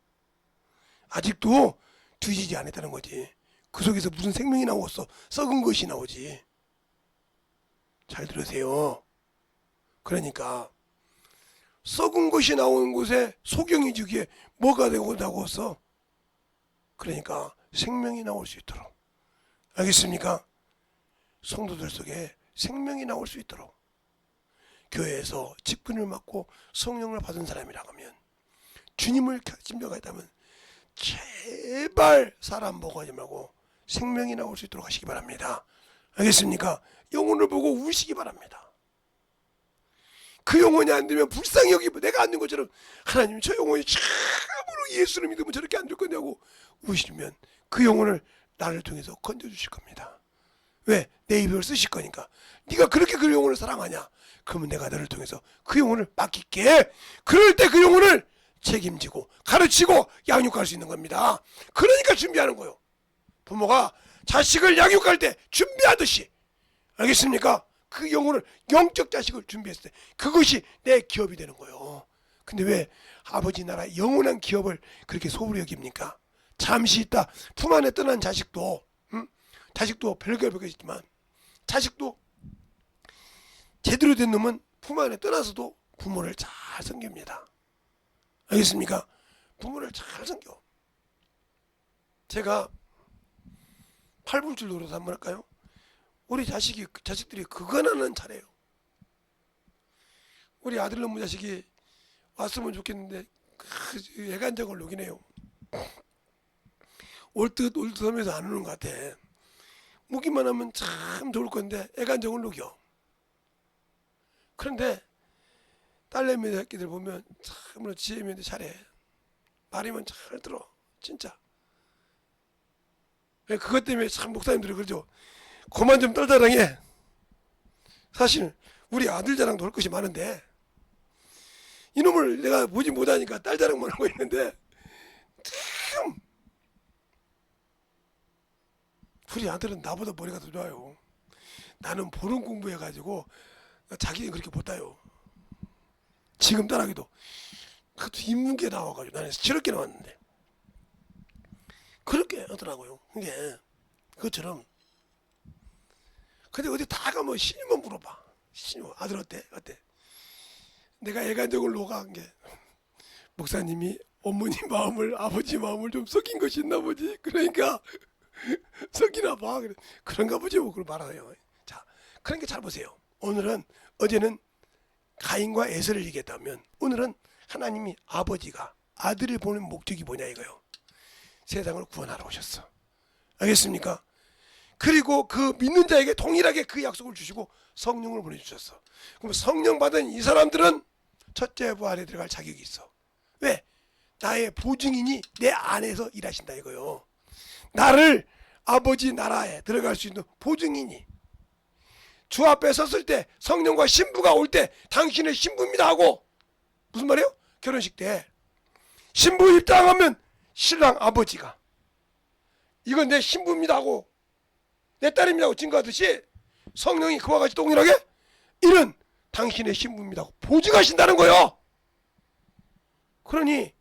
아직도 뒤지지 않았다는 거지. 그 속에서 무슨 생명이 나왔어? 썩은 것이 나오지. 잘 들으세요. 그러니까 썩은 것이 나오는 곳에 소경이 주기에 뭐가 되고 나왔어? 그러니까 생명이 나올 수 있도록. 알겠습니까? 성도들 속에 생명이 나올 수 있도록 교회에서 직분을 맡고 성령을 받은 사람이라고 하면 주님을 짐작하다면 제발 사람 보고 하지 말고 생명이 나올 수 있도록 하시기 바랍니다. 알겠습니까? 영혼을 보고 우시기 바랍니다. 그 영혼이 안 되면 불쌍히 여기고 내가 안 된 것처럼 하나님 저 영혼이 참으로 예수를 믿으면 저렇게 안 될 거냐고 우시면 그 영혼을 나를 통해서 건져주실 겁니다. 왜? 내 입을 쓰실 거니까. 네가 그렇게 그 영혼을 사랑하냐? 그러면 내가 너를 통해서 그 영혼을 맡길게. 그럴 때 그 영혼을 책임지고 가르치고 양육할 수 있는 겁니다. 그러니까 준비하는 거예요. 부모가 자식을 양육할 때 준비하듯이. 알겠습니까? 그 영혼을 영적 자식을 준비했을 때 그것이 내 기업이 되는 거예요. 근데 왜 아버지 나라 영원한 기업을 그렇게 소홀히 여깁니까? 잠시 있다 품 안에 떠난 자식도 자식도 별거 있지만 자식도 제대로 된 놈은 품 안에 떠나서도 부모를 잘 섬깁니다. 알겠습니까? 부모를 잘 섬겨. 제가 팔불출 노릇 한번 할까요? 우리 자식들이 그거 하나는 잘해요. 우리 아들 놈의 자식이 왔으면 좋겠는데 그 애간장을 놓긴 해요. 올듯 하면서 안 오는 것 같아. 무기만 하면 참 좋을 건데 애간장을 녹여. 그런데 딸내미 새끼들 보면 참으로 지혜면도 잘해. 말이면 잘 들어. 진짜. 그것 때문에 참 목사님들이 그러죠. 그만 좀 딸자랑해. 사실 우리 아들 자랑도 할 것이 많은데 이놈을 내가 보지 못하니까 딸 자랑만 하고 있는데 참 둘이 아들은 나보다 머리가 더 좋아요. 나는 보름 공부해가지고 자기는 그렇게 못 따요. 지금 따라하기도 그것도 인문계 나와가지고 나는 7학기 나왔는데 그렇게 하더라고요. 그게 그것처럼. 근데 어디 다 가면 신임만 물어봐. 신임 아들 어때? 어때? 내가 애간적으로 녹아간 게 목사님이 어머니 마음을 아버지 마음을 좀 섞인 것이 있나 보지. 그러니까 섞이나 봐. 그런가 보지 뭐 그걸 말아요. 자, 그러니까 잘 보세요. 오늘은 어제는 가인과 에서를 얘기했다면 오늘은 하나님이 아버지가 아들을 보는 목적이 뭐냐 이거요. 세상을 구원하러 오셨어. 알겠습니까? 그리고 그 믿는 자에게 동일하게 그 약속을 주시고 성령을 보내주셨어. 그럼 성령 받은 이 사람들은 첫째 부활에 들어갈 자격이 있어. 왜? 나의 보증인이 내 안에서 일하신다 이거요. 나를 아버지 나라에 들어갈 수 있는 보증인이 주 앞에 섰을 때 성령과 신부가 올 때 당신의 신부입니다 하고 무슨 말이에요? 결혼식 때 신부 입장하면 신랑 아버지가 이건 내 신부입니다 하고 내 딸입니다 하고 증거하듯이 성령이 그와 같이 동일하게 이는 당신의 신부입니다 하고 보증하신다는 거예요. 그러니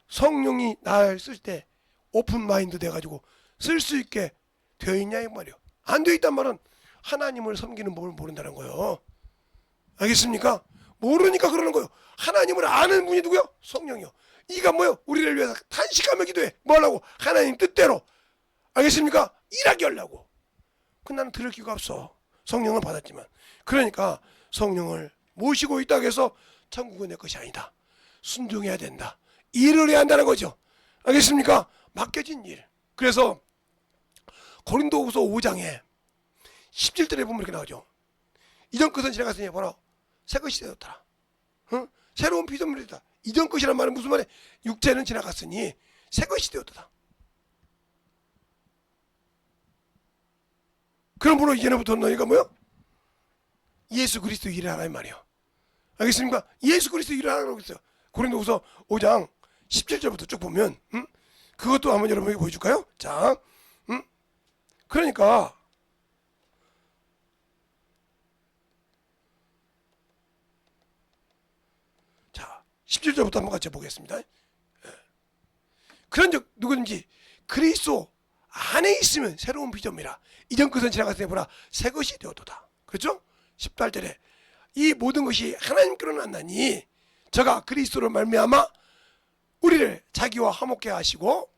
성령이 날 쓸 때 오픈 마인드 돼가지고 쓸 수 있게 되어 있냐 이 말이에요. 안 되어 있단 말은 하나님을 섬기는 법을 모른다는 거예요. 알겠습니까? 모르니까 그러는 거예요. 하나님을 아는 분이 누구요? 성령이요. 이가 뭐요? 우리를 위해서 탄식하며 기도해. 뭐 하려고? 하나님 뜻대로. 알겠습니까? 일하게 하려고. 그 나는 들을 기가 없어. 성령은 받았지만. 그러니까 성령을 모시고 있다고 해서 천국은 내 것이 아니다. 순종해야 된다. 일을 해야 한다는 거죠. 알겠습니까? 맡겨진 일. 그래서 고린도후서 5장에 17절에 보면 이렇게 나오죠. 이전 것은 지나갔으니 보라 새 것이 되었더라. 응? 새로운 피조물이 되었다. 이전 것이란 말은 무슨 말이야? 육체는 지나갔으니 새 것이 되었다. 그러므로 이제부터 너희가 뭐요? 예수 그리스도 일을 하라 이 말이에요. 알겠습니까? 예수 그리스도 일을 하라고 했어요. 고린도후서 5장 17절부터 쭉 보면 그것도 한번 여러분에게 보여줄까요? 자, 그러니까 자 17절부터 한번 같이 보겠습니다. 그런즉 누구든지 그리스도 안에 있으면 새로운 피조물이라 이전 것은 지나갔으니 보라 새 것이 되었도다. 그렇죠? 18절에 이 모든 것이 하나님께로 났나니 저가 그리스도로 말미암아 우리를 자기와 화목케 하시고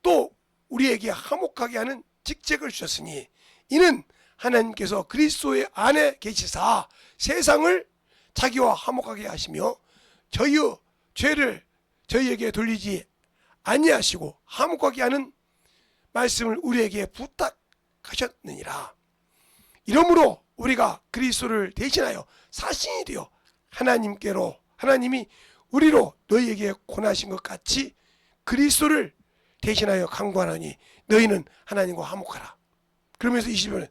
또 우리에게 화목하게 하는 직책을 주셨으니 이는 하나님께서 그리스도의 안에 계시사 세상을 자기와 화목하게 하시며 저희의 죄를 저희에게 돌리지 아니하시고 화목하게 하는 말씀을 우리에게 부탁하셨느니라. 이러므로 우리가 그리스도를 대신하여 사신이 되어 하나님께로 하나님이 우리로 너희에게 권하신 것 같이 그리스도를 대신하여 강구하나니 너희는 하나님과 화목하라. 그러면서 20절에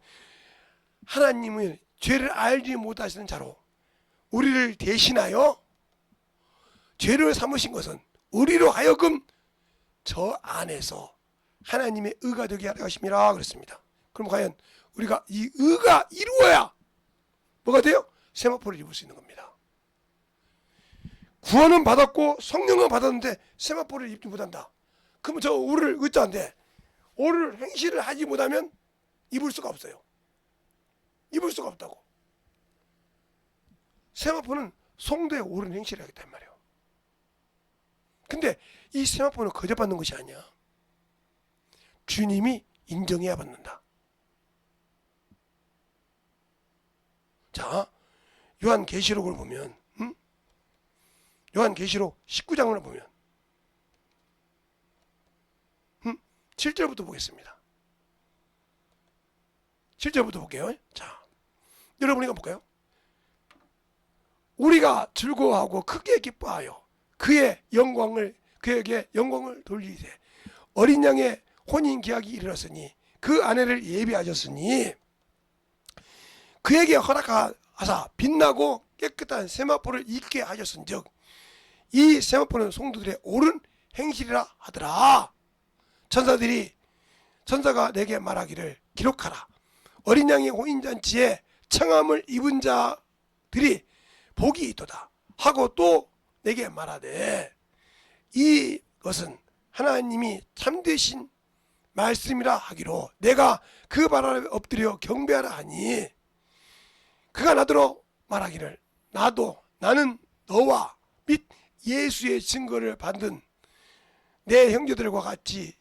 하나님은 죄를 알지 못하시는 자로 우리를 대신하여 죄를 삼으신 것은 우리로 하여금 저 안에서 하나님의 의가 되게 하려 하심이라 그랬습니다. 그럼 과연 우리가 이 의가 이루어야 뭐가 돼요? 세마포를 입을 수 있는 겁니다. 구원은 받았고 성령은 받았는데 세마포를 입지 못한다. 그러면 저 오를 의자인데 오를 행실을 하지 못하면 입을 수가 없어요. 입을 수가 없다고. 세마포는 성도의 옳은 행실을 하겠단 말이에요. 근데 이 세마포는 거저 받는 것이 아니야. 주님이 인정해야 받는다. 자, 요한계시록을 보면 요한계시록 19장을 보면 7절부터 보겠습니다. 7절부터 볼게요. 자, 여러분이 볼까요? 우리가 즐거워하고 크게 기뻐하여 그의 영광을 그에게 영광을 돌리되 어린 양의 혼인 계약이 이르렀으니 그 아내를 예비하셨으니 그에게 허락하사 빛나고 깨끗한 세마포를 입게 하셨은즉 이 세마포는 성도들의 옳은 행실이라 하더라. 천사들이 천사가 내게 말하기를 기록하라. 어린 양의 혼인잔치에 청함을 입은 자들이 복이 있도다 하고 또 내게 말하되 이것은 하나님이 참되신 말씀이라 하기로 내가 그 발 아래 엎드려 경배하라 하니 그가 나더러 말하기를 나는 너와 및 예수의 증거를 받은 내 형제들과 같이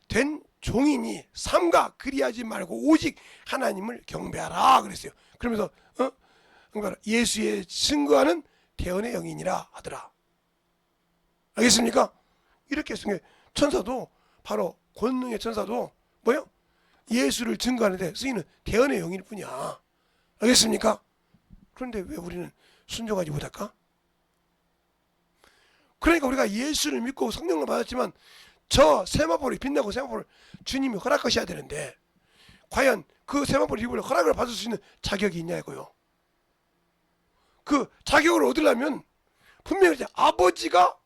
된 종이니 삼가 그리하지 말고 오직 하나님을 경배하라 그랬어요. 그러면서 예수의 증거하는 대언의 영이니라 하더라. 알겠습니까? 이렇게 쓰는 게 천사도 바로 권능의 천사도 뭐요? 예수를 증거하는데 쓰이는 대언의 영일 뿐이야. 알겠습니까? 그런데 왜 우리는 순종하지 못할까? 그러니까 우리가 예수를 믿고 성령을 받았지만 저 세마포를 빛나고 세마포를 주님이 허락하셔야 되는데 과연 그 세마포를 입을 허락을 받을 수 있는 자격이 있냐고요. 그 자격을 얻으려면 분명히 아버지가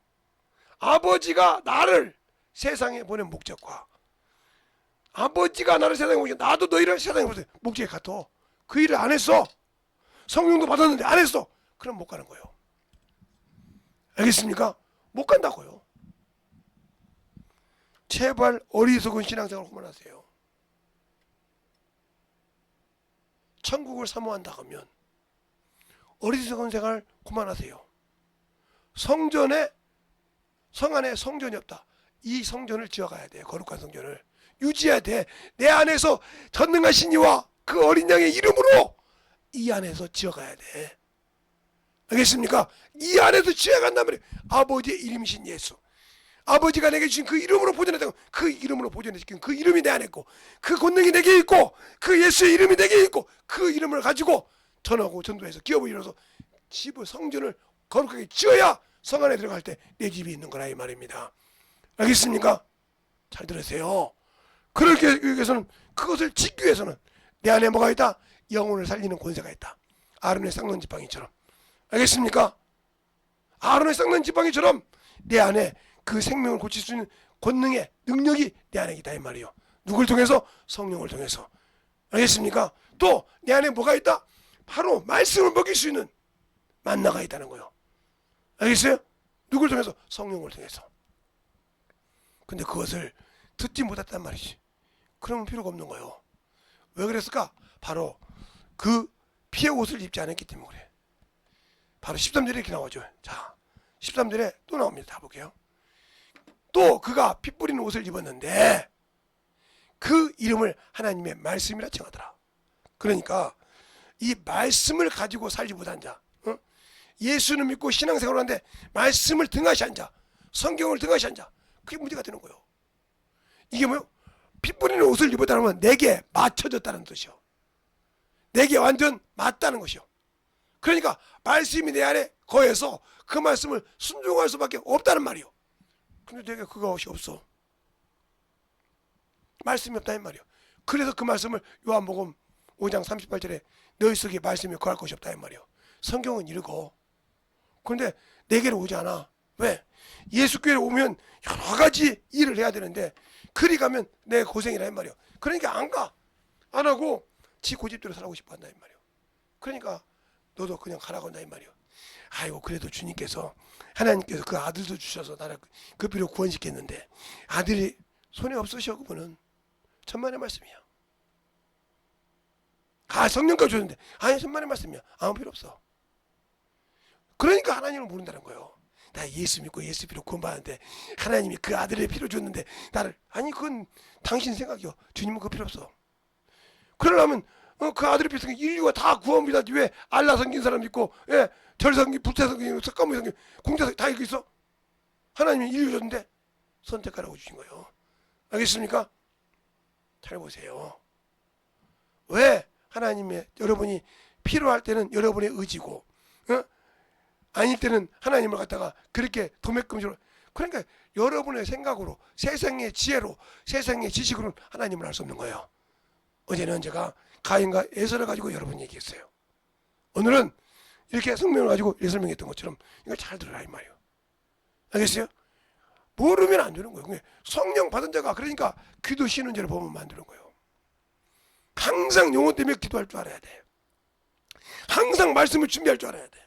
나를 세상에 보낸 목적과 아버지가 나를 세상에 보낸 나도 너희를 세상에 보낸 목적이 같아. 그 일을 안 했어. 성령도 받았는데 안 했어. 그럼 못 가는 거예요. 알겠습니까? 못 간다고요. 제발 어리석은 신앙생활을 그만하세요. 천국을 사모한다 하면 어리석은 생활 그만하세요. 성 안에 성전이 없다. 이 성전을 지어가야 돼. 거룩한 성전을 유지해야 돼. 내 안에서 전능하신 이와 그 어린 양의 이름으로 이 안에서 지어가야 돼. 알겠습니까? 이 안에서 지어간단 말이에요. 아버지의 이름이신 예수. 아버지가 내게 주신 그 이름으로 보존했다고. 그 이름으로 보존했기는 그 이름이 내 안에 있고 그 권능이 내게 있고 그 예수의 이름이 내게 있고 그 이름을 가지고 전하고 전도해서 기업을 이뤄서 집을 성전을 거룩하게 지어야 성 안에 들어갈 때 내 집이 있는 거라 이 말입니다. 알겠습니까? 잘 들으세요. 그렇게 위해서는 그것을 짓기 위해서는 내 안에 뭐가 있다? 영혼을 살리는 권세가 있다. 아론의 쌍난 지팡이처럼. 알겠습니까? 아론의 쌍난 지팡이처럼 내 안에 그 생명을 고칠 수 있는 권능의 능력이 내 안에 있다 이 말이에요. 누굴 통해서? 성령을 통해서. 알겠습니까? 또 내 안에 뭐가 있다? 바로 말씀을 먹일 수 있는 만나가 있다는 거예요. 알겠어요? 누굴 통해서? 성령을 통해서. 근데 그것을 듣지 못했단 말이지. 그러면 필요가 없는 거예요. 왜 그랬을까? 바로 그 피의 옷을 입지 않았기 때문에 그래. 바로 13절에 이렇게 나오죠. 자, 13절에 또 나옵니다. 다 볼게요. 또 그가 피 뿌리는 옷을 입었는데 그 이름을 하나님의 말씀이라 칭하더라. 그러니까 이 말씀을 가지고 살지 못한 자, 예수를 믿고 신앙생활을 하는데 말씀을 등하시한 자, 성경을 등하시한 자, 그게 문제가 되는 거예요. 이게 뭐요? 피 뿌리는 옷을 입었다는 건 내게 맞춰졌다는 뜻이요. 내게 완전 맞다는 것이요. 그러니까 말씀이 내 안에 거해서 그 말씀을 순종할 수밖에 없다는 말이요. 근데 내게 그것이 없어. 말씀이 없다는 말이요. 그래서 그 말씀을 요한복음 5장 38절에 너희 속에 말씀이 거할 것이 없다는 말이요. 성경은 이르고 그런데 내게로 오지 않아. 왜? 예수교회에 오면 여러 가지 일을 해야 되는데 그리 가면 내 고생이라 이 말이요. 그러니까 안 가. 안 하고 지 고집대로 살고 싶어 한다 이 말이요. 그러니까 너도 그냥 가라고 한다 이 말이요. 아이고 그래도 주님께서 하나님께서 그 아들도 주셔서 나를 그 피로 구원시켰는데 아들이 손에 없으셔. 그분은 천만의 말씀이야. 성령까지 줬는데 아니 천만의 말씀이야. 아무 필요 없어. 그러니까 하나님을 모른다는 거예요. 나 예수 믿고 예수 피로 구원받았는데 하나님이 그 아들의 피로 줬는데 나를 아니 그건 당신 생각이요. 주님은 그 필요 없어. 그러려면 그 아들의 피로 인류가 다 구원받았지 왜 알라 섬긴 사람 있고 절 섬긴 불태 섬긴 석가모니 섬긴 공자 다 이거 있어? 하나님이 인류 줬는데 선택하라고 주신 거예요. 알겠습니까? 잘 보세요. 왜 하나님의 여러분이 필요할 때는 여러분의 의지고 아닐 때는 하나님을 갖다가 그렇게 도매금식으로 그러니까 여러분의 생각으로 세상의 지혜로 세상의 지식으로는 하나님을 알 수 없는 거예요. 어제는 제가 가인과 에서를 가지고 여러분 얘기했어요. 오늘은 이렇게 성명을 가지고 설명했던 것처럼 이걸 잘 들으라 이 말이에요. 알겠어요? 모르면 안 되는 거예요. 성령 받은 자가 그러니까 기도 쉬는 죄를 보면 만드는 거예요. 항상 영혼 때문에 기도할 줄 알아야 돼. 항상 말씀을 준비할 줄 알아야 돼.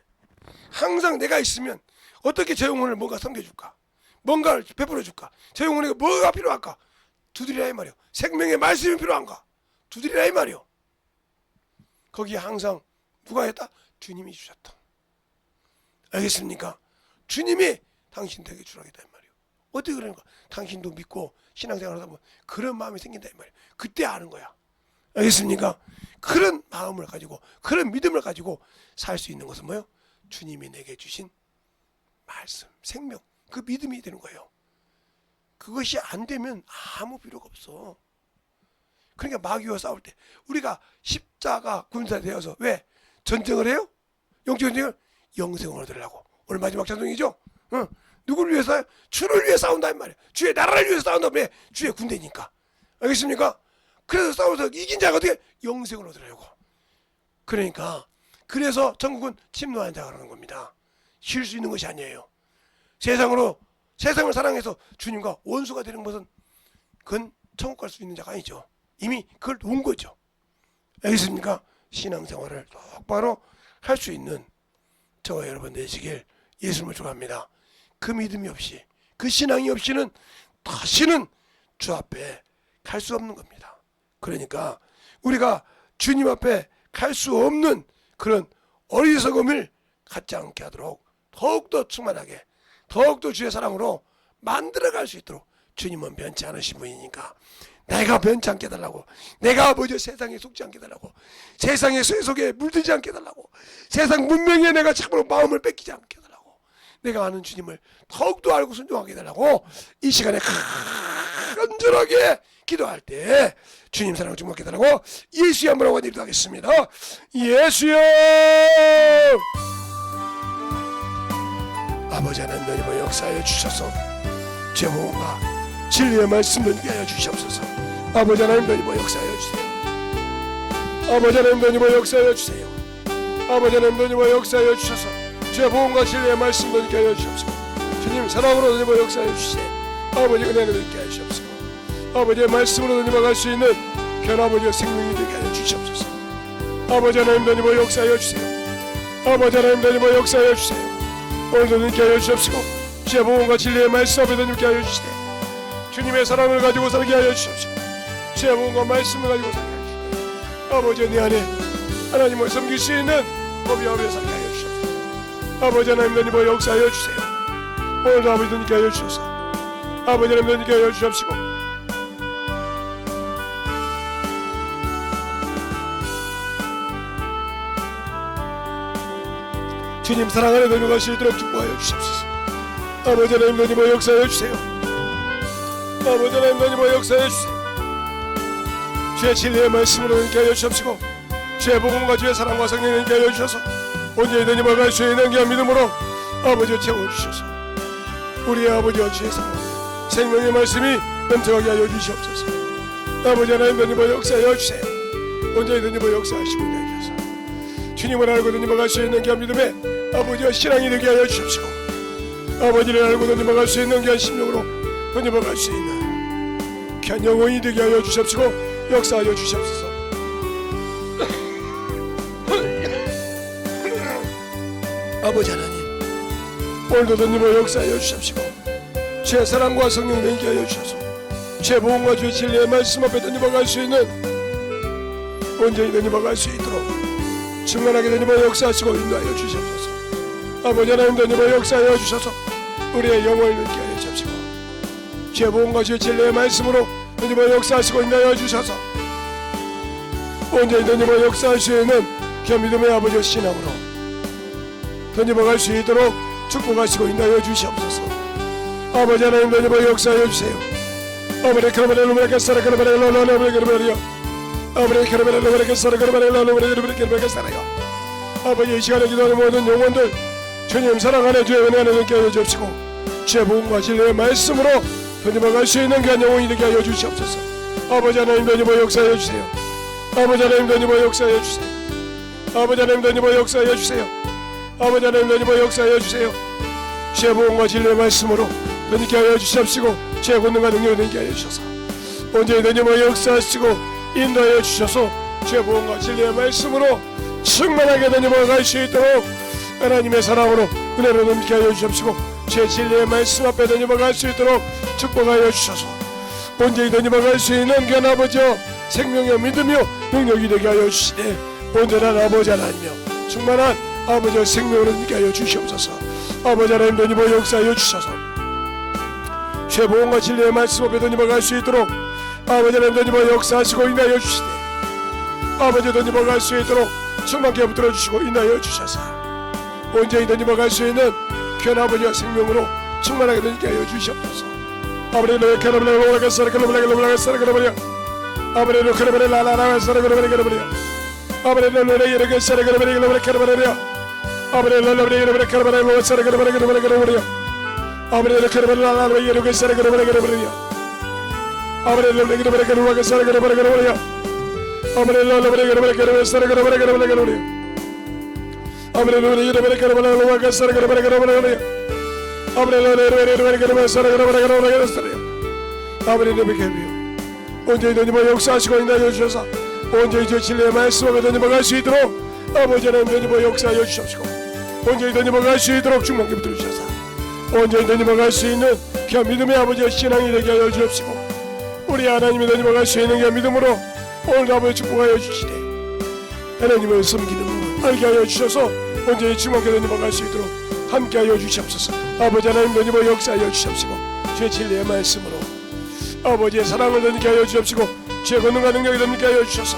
항상 내가 있으면 어떻게 저 영혼을 뭔가 섬겨줄까, 뭔가를 베풀어줄까, 저 영혼에게 뭐가 필요할까 두드리라 이 말이요. 생명의 말씀이 필요한가 두드리라 이 말이요. 거기에 항상 누가 했다? 주님이 주셨다. 알겠습니까? 주님이 당신에게 주라겠다 이 말이요. 어떻게 그러는가? 당신도 믿고 신앙생활 하다 보면 그런 마음이 생긴다 이 말이에요. 그때 아는 거야. 알겠습니까? 그런 마음을 가지고 그런 믿음을 가지고 살 수 있는 것은 뭐예요? 주님이 내게 주신 말씀, 생명, 그 믿음이 되는 거예요. 그것이 안 되면 아무 필요가 없어. 그러니까 마귀와 싸울 때 우리가 십자가 군사 되어서 왜 전쟁을 해요? 영적 전쟁을 영생을 얻으려고. 오늘 마지막 찬송이죠? 누구를 위해서요? 주를 위해 싸운다 이 말이에요. 주의 나라를 위해서 싸운다. 왜? 주의 군대니까. 알겠습니까? 그래서 싸워서 이긴 자가 어떻게? 영생을 얻으려고. 그러니까 그래서 천국은 침노한 자가 그러는 겁니다. 쉴 수 있는 것이 아니에요. 세상을 사랑해서 주님과 원수가 되는 것은 그건 천국 갈 수 있는 자가 아니죠. 이미 그걸 놓은 거죠. 알겠습니까? 신앙생활을 똑바로 할 수 있는 저와 여러분 되시길 예수님을 축원합니다. 그 믿음이 없이, 그 신앙이 없이는 다시는 주 앞에 갈 수 없는 겁니다. 그러니까 우리가 주님 앞에 갈 수 없는 그런 어리석음을 갖지 않게 하도록 더욱더 충만하게, 더욱더 주의 사랑으로 만들어갈 수 있도록, 주님은 변치 않으신 분이니까 내가 변치 않게 해달라고, 내가 먼저 세상에 속지 않게 해달라고, 세상의 쇠 속에 물들지 않게 해달라고, 세상 문명에 내가 참으로 마음을 뺏기지 않게 해달라고, 내가 아는 주님을 더욱더 알고 순종하게 해달라고 이 시간에 간절하게 기도할 때 주님 사랑을 증거하게 해달라고 예수의 한번 하고 기도하겠습니다. 예수여, 아버지 하나님 역사하여 주셔서 죄복음과 진리의 말씀을 듣게 하여 주시옵소서. 아버지 하나님 역사하여 주세요. 아버지 하나님 역사하여 주세요. 아버지 하나님 역사하여 주셔서 죄복음과 진리의 말씀을 듣게 하여 주시옵소서. 주님 사랑으로 역사하여 주세요. 아버지 은혜를 듣게 하여 주시옵소서. 아버지의 말씀으로 갈 수 있는 변화버리의 생명이 되게 하여 주시옵소서. 아버지 하나님 역사하여 주세요. 아버지 하나님 역사하여 주세요. 오늘도 님께 하여 주시옵시고 죄복음과 진리의 말씀 앞에 님께 하여 주시되 주님의 사랑을 가지고 살게 하여 주시옵시고 죄복음과 말씀을 가지고 살게 하여 주시옵시고 아버지 내 안에 하나님을 섬길 수 있는 법이 앞에 살게 하여 주시옵소서. 아버지 하나님 역사하여 주세요. 오늘도 아버지 님께 하여 주셔서 아버지 하나님 님께 하여 주시옵시고 주님 사랑 안에 들어갈 수 있도록 축복하여 주시옵소서. 아버지 하나님 역사하여 주세요. 아버지 하나님 역사하여 주세요. 주의 진리의 말씀으로 인게 하여 주시옵시고 주의 복음과 주의 사랑과 성령을 인게 하여 주셔서 온전히 갈 수 있는 귀한 믿음으로 아버지를 채워주셔서 우리의 아버지와 주의 사랑 생명의 말씀이 넘쳐가게 하여 주시옵소서. 아버지 하나님 역사하여 주세요. 온전히 역사하시고 인게 하여 주셔서 주님을 알고 갈 수 있는 귀한 믿음에 아버지와 신앙이 되게 하여 주십시오. 아버지를 알고 갈 수 있는 귀한 심령으로 갈 수 있는 귀한 영혼이 되게 하여 주십시오. 역사하여 주시옵소서. 아버지 하나님 오늘도 역사하여 주십시오. 주의 사랑과 성령을 인게 하여 주셔서 주의 복음과 주의 진리의 말씀 앞에 갈 수 있는 온전히 갈 수 있도록 충만하게 역사하시고 인도하여 주시옵소서. 아버지 하나님 역사하여 주셔서 우리의 영혼을 느끼게 하여 주십시오. 주의 복음과 주의 진리의 말씀으로 역사하시고 인도하여 주셔서 온전히 역사할 수 있는 귀한 믿음의 아버지의 신앙으로 갈 수 있도록 축복하시고 인도하여 주시옵소서. 아버지 하나님 역사하여 주세요. 아버지 카라멜로메가 사라카라멜로메가 아버지 카라멜로메가 사라카라멜로메가 사라요. 아버지 이 시간에 기도하는 모든 영혼들 주님 사랑 안에 주의 은혜 안에 느끼게 하여 주옵시고 주의 복음과 진리의 말씀으로 갈 수 있는 귀한 영혼이 되게 하여 주시옵소서. 아버지 하나님 역사하여 주세요. 아버지 하나님 역사하여 주세요. 아버지 하나님 역사하여 주세요. 아버지 하나님 역사하여 주세요. 주의 복음과 진리의 말씀으로 너님께 하여 주시옵시고 죄 권능과 능력을 너님께 하여 주셔서 온전히 너님의 역사하시고 인도하여 주셔서 죄 보험과 진리의 말씀으로 충만하게 너님을 갈 수 있도록 하나님의 사랑으로 은혜로 넘게 하여 주옵시고 죄 진리의 말씀 앞에 너님을 갈 수 있도록 축복하여 주셔서 온전히 너님을 갈 수 있는 귀한 아버지여 생명이여 믿으며 능력이 되게 하여 주시되 온전한 아버지 하나님이여 충만한 아버지여 생명으로 넘게 하여 주시옵소서. 아버지 하나님 너님을 역사하여 주셔서 죄 보험과 진리의 말씀 앞에 너님을 갈 수 있도록 아버지 하나님 너님을 역사하시고 인하여 주시되 아버지 너님을 갈 수 있도록 충만케 붙들어 주시고 인하여 주셔서 온전히 너님을 갈 수 있는 귀한 아버지와 생명으로 충만하게 되게 하여 주시옵소서. 아버지는 카라멜라 올라가서 카라멜라 올라가서 카라멜라 아버지는 카라멜라 라라라서 카라멜라 카라멜라 아버지는 노래 이렇게 서 카라멜라 카라멜라 아버지는 노래 이렇게 카라멜라 서 카라멜라 카라멜라 아버지는 카라멜라 라라라 이렇게 서 카라멜라 카라멜라 아버지는 노래 이렇게 카라멜라 서 카라멜라 카라멜라 아버지는 노래 이렇게 카라멜라 서 카라멜라 카라멜라 아버지는 노래 이렇게 카라멜라 서 카라멜라 카라멜라 아버지는 베개비요 온전히 너님을 역사하시고 인하여 주셔서 온전히 저 진리의 말씀을 너님을 갈 수 있도록 아버지 하나님 너님을 역사하여 주시옵시고 온전히 너님을 갈 수 있도록 충만케 붙들어 주셔서 온전히 너님을 갈 수 있는 귀한 믿음의 아버지의 신앙이 되게 하여 주옵시고 우리 하나님이 너님을 갈 수 있는 귀한 믿음으로 오늘도 아버지 축복하여 주시되 하나님을 섬기는 걸 알게 하여 주셔서 온전히 충만케 너님을 갈 수 있도록 함께하여 주시옵소서. 아버지 하나님 너님을 역사하여 주시옵시고 죄 진리의 말씀으로 아버지의 사랑을 너님께 하여 주시옵시고 죄 권능과 능력이 너님께 하여 주셔서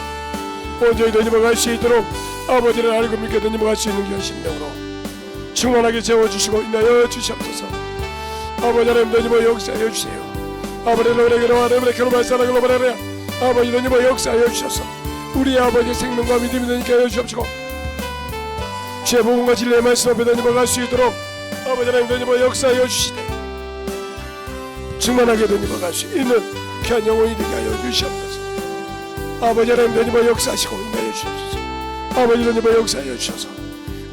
온전히 너님을 갈 수 있도록 아버지를 알고 믿게 너님을 갈 수 있는 귀한 심령으로 충만하게 채워주시고 인하여 주시옵소서. 아버지 하나님 너님을 역사하여 주세요. 아버지 너님을 역사하여 주셔서 우리 아버지의 생명과 믿음이 너님께 하여 주시옵시고 죄 복음과 진리의 말씀 앞에 너님을 갈 수 있도록 아버지 하나님 너님을 역사하여 주시되 충만하게 너님을 갈 수 있는 귀한 영혼이 되게 하여 주시옵소서. 아버지 하나님 너님을 역사하시고 인하여 주시옵소서. 아버지 너님을 역사하여 주셔서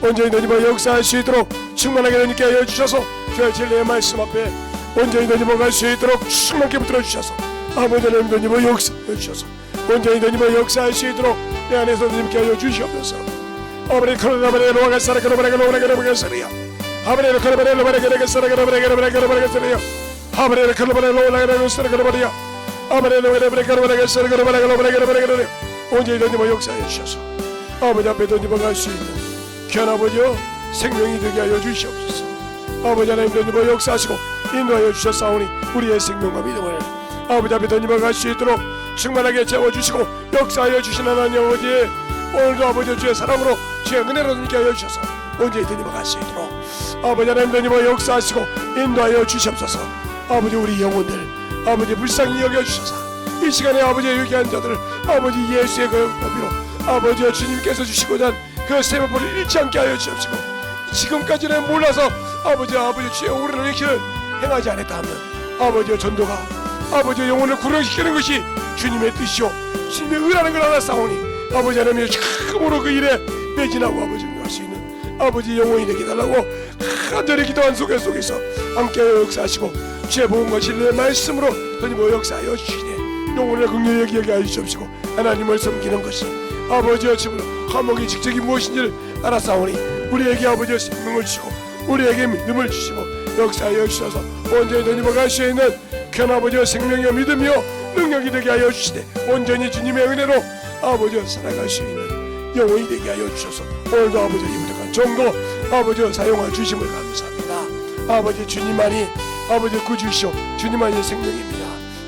온전히 너님을 역사할 수 있도록 충만하게 너님께 하여 주셔서 귀한 진리의 말씀 앞에 온전히 너님을 갈 수 있도록 충만케 붙들어 주셔서 아버지 하나님 너님을 역사하여 주셔서 온전히 너님을 역사할 수 있도록 내 안에서 너님께 하여 주시옵소서. 아버지 카라바레로 와가사라 카라바레로 와가사리야 아버지를 카라바레로 와가사라 카라바레로 와가사리야 아버지를 카라바레로 와가사라 카라바레야 아버지를 와가사라 카라바레로 와가사리야 온전히 너님을 역사하여 주셔서 아버지 앞에 너님을 갈 수 있는 귀한 아버지여 생명이 되게 하여 주시옵소서. 아버지 하나님 너님을 역사하시고 인도하여 주셨사오니 우리의 생명과 믿음을 아버지 앞에 너님을 갈 수 있도록 충만하게 채워주시고 역사하여 주신 하나님 아버지 오늘도 아버지 주의 사랑으로 주의 은혜로 너님께 하여 주셔서 온전히 너님을 갈 수 있도록 아버지 하나님 너님을 역사하시고 인도하여 주시옵소서. 아버지 우리 영혼들 아버지 불쌍히 여겨주셔서 이 시간에 아버지의 유기한 자들을 아버지 예수의 그 법비로 아버지와 주님께서 주시고자 한 그 세마포를 잃지 않게 하여 주옵시고 지금까지는 몰라서 아버지 주의 오르는 길을 행하지 않았다 하면 아버지의 전도가 아버지의 영혼을 구원시키는 것이 주님의 뜻이요 주님의 의라는 걸 알았사오니 아버지 하나님의 참으로 그 일에 매진하고 아버지를 할 수 있는 아버지 영혼이 되게 달라고 간절히 기도한 속에서 함께하여 역사하시고 주의 복음과 진리의 말씀으로 너님을 역사하여 주시되 영혼을 긍휼히 여기게 하여 주옵시고 하나님을 섬기는 것이 아버지의 집으로 화목의 직책이 무엇인지를 알았사오니 우리에게 아버지의 생명을 주시고 우리에게 믿음을 주시고 역사하여 주셔서 온전히 너님을 갈 수 있는 귀한 아버지의 생명이여 믿음이여 능력이 되게 하여 주시되 온전히 주님의 은혜로 아버지와 살아갈 수 있는 영혼이 되게 하여 주셔서 오늘도 아버지의 부족한 정도 아버지와 사용하여 주심을 감사합니다. 아버지 주님만이 아버지 구주시오 주님만이 생명입니다.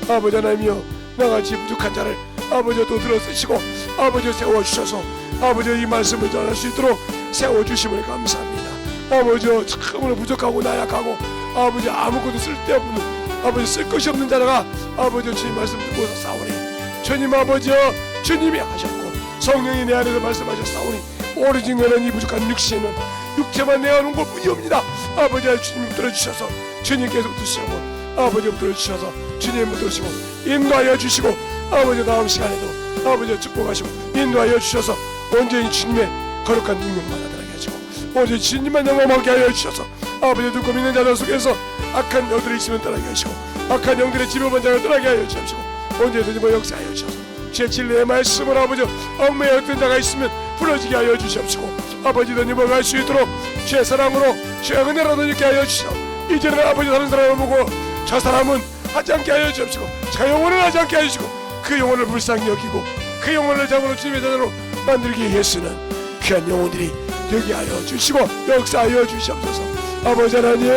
아버지 하나님이여 나같이 부족한 자를 아버지와 또 들어쓰시고 아버지와 세워주셔서 아버지와 이 말씀을 전할 수 있도록 세워주심을 감사합니다. 아버지와 참으로 부족하고 나약하고 아버지 아무것도 쓸데없는 아버지 쓸 것이 없는 자가 아버지 주님 말씀 듣고서 싸우니 주님 아버지여 주님이 하셨고 성령이 내 안에서 말씀하셨사오니 오로지 너는 이 부족한 육신은 육체만 내어놓은 것 뿐이옵니다. 아버지와 주님 들어주셔서 주님께서 붙으시고 아버지 붙들어주셔서 주님 붙드시고 인도하여 주시고 아버지 다음 시간에도 아버지 축복하시고 인도하여 주셔서 온전히 주님의 거룩한 능력만 나타나게 하시고 온전히 주님만 영광하게 하여 주셔서 아버지 듣고 믿는 자들 속에서 악한 영들이 있으면 떠나게 하시고 악한 영들의 지배반장을 떠나게 하여 주옵시고 언제든지 뭐 역사하여 주셔서 주의 진리의 말씀으로 아버지 얽매여 어떤 자가 있으면 부러지게 하여 주시옵시고 아버지 더 넘어갈 수 있도록 주의 사랑으로 주의 은혜로 더 있게 하여 주시옵시고 이제는 아버지 다른 사람을 보고 저 사람은 하지 않게 하여 주옵시고 저 영혼을 하지 않게 하여 주시고 그 영혼을 불쌍히 여기고 그 영혼을 잡으러 주님의 자녀로 만들기 위해서는 귀한 영혼들이 되게 하여 주시고 역사하여 주시옵소서. 아버지 하나님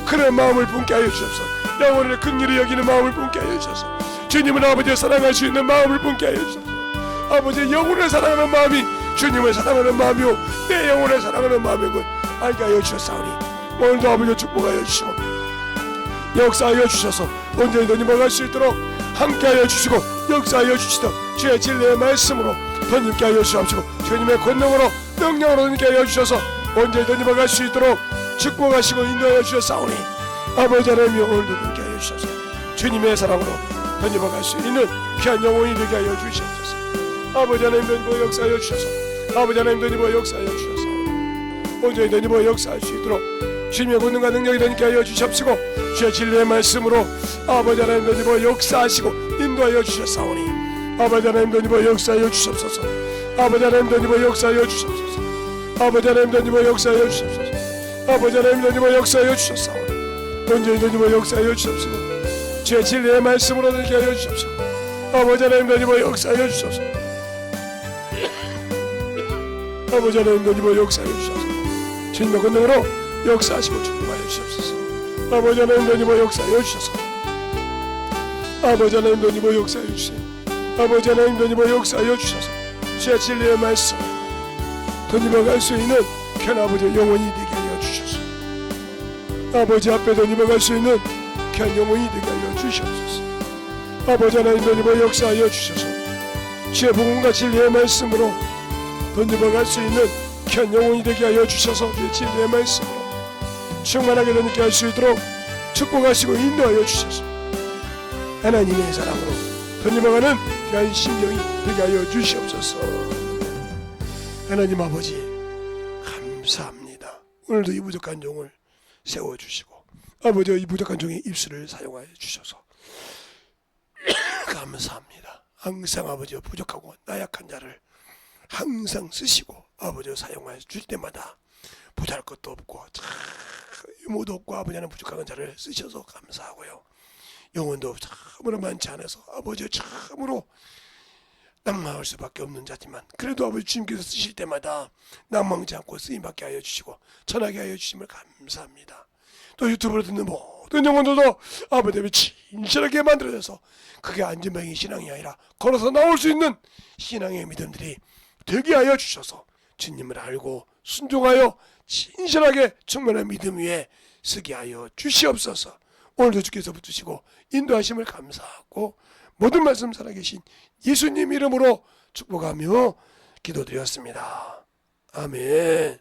그런 마음을 품게 하여 주옵소서. 영혼을 긍휼히 여기는 마음을 품게 하여 주옵소서. 주님은 아버지를 사랑할 수 있는 마음을 품게 하여 주옵소서. 아버지 영혼을 사랑하는 마음이 주님을 사랑하는 마음이요 내 영혼을 사랑하는 마음인 걸 알게 하여 주셨사오니 오늘도 아버지 축복하여 주시고 역사하여 주셔서 언제든지 넘어갈 수 있도록 함께하여 주시고 역사하여 주시도록 주의 진리의 말씀으로 던님께 하여 주시옵시고 주님의 권능으로 능력으로 던님께 하여 주셔서 언제든지 넘어갈 수 있도록 축복하시고 인도하여 주셨사오니 아버지 하나님 오늘도 던님께 하여 주셔서 주님의 사랑으로 던져갈 수 있는 귀한 영혼이 되게 하여 주시옵소서. 아버지 하나님 던지고 역사하여 주셔서 아버지 하나님 던지고 역사하여 주셔서 언제든지 던지고 역사할 수 있도록 주님의 권능과 능력이 되게 하여 주시옵시고 주의 진리의 말씀으로 아버지 하나님 던지고 역사하시고 인도하여 주셨사오니 아버지 하나님 던지고 역사하여 주시옵소서. 아버지 하나님 던지고 역사하여 주시옵소서. 아버지 하나님 던지고 역사하여 주시옵소서. 아버지 하나님 던지고 역사하여 주셨사오니 언제든지 던지고 역사하여 주시옵시고 주의 진리의 말씀으로 되게 하여 주시옵소서. 아버지 하나님 던지고 역사하여 주소서. 아버지 하나님 던지고 역사하여 주소서. 주님의 권능으로 역사하시고 축복하여 주시옵소서. 아버지 하나님 던지고 역사하여 주셔서 아버지 하나님 던지고 역사하여 주세요. 아버지 하나님 던지고 역사하여 주셔서 주의 진리의 말씀 던지고 갈 수 있는 큰 아버지 영혼이 되게 하여 주셔서 아버지 앞에 던지고 갈 수 있는 큰 영혼이 되게 하여 주시옵소서. 아버지 하나님 던지고 역사하여 주셔서 주의 복음과 진리의 말씀으로 던지고 갈 수 있는 큰 영혼이 되게 하여 주셔서 주의 진리의 말씀으로 충만하게 던지게 할 수 있도록 축복하시고 인도하여 주셔서 하나님의 사랑으로 던져가는 귀한 심령이 되게 하여 주시옵소서. 하나님 아버지 감사합니다. 오늘도 이 부족한 종을 세워주시고 아버지 이 부족한 종의 입술을 사용하여 주셔서 감사합니다. 항상 아버지 부족하고 나약한 자를 항상 쓰시고 아버지 사용하여 줄 때마다 부잘 것도 없고 유모도 없고 아버지 하나님 부족한 자를 쓰셔서 감사하고요. 영혼도 참으로 많지 않아서 아버지 참으로 낭망할 수밖에 없는 자지만 그래도 아버지 주님께서 쓰실 때마다 낭망지 않고 쓰임받게 하여 주시고 전하게 하여 주심을 감사합니다. 또 유튜브로 듣는 모든 영혼들도 아버지 진실하게 만들어져서 그게 안전병의 신앙이 아니라 걸어서 나올 수 있는 신앙의 믿음들이 되게 하여 주셔서 주님을 알고 순종하여 진실하게 충만한 믿음 위에 서게 하여 주시옵소서. 오늘도 주께서 붙으시고 인도하심을 감사하고 모든 말씀 살아계신 예수님 이름으로 축복하며 기도드렸습니다. 아멘.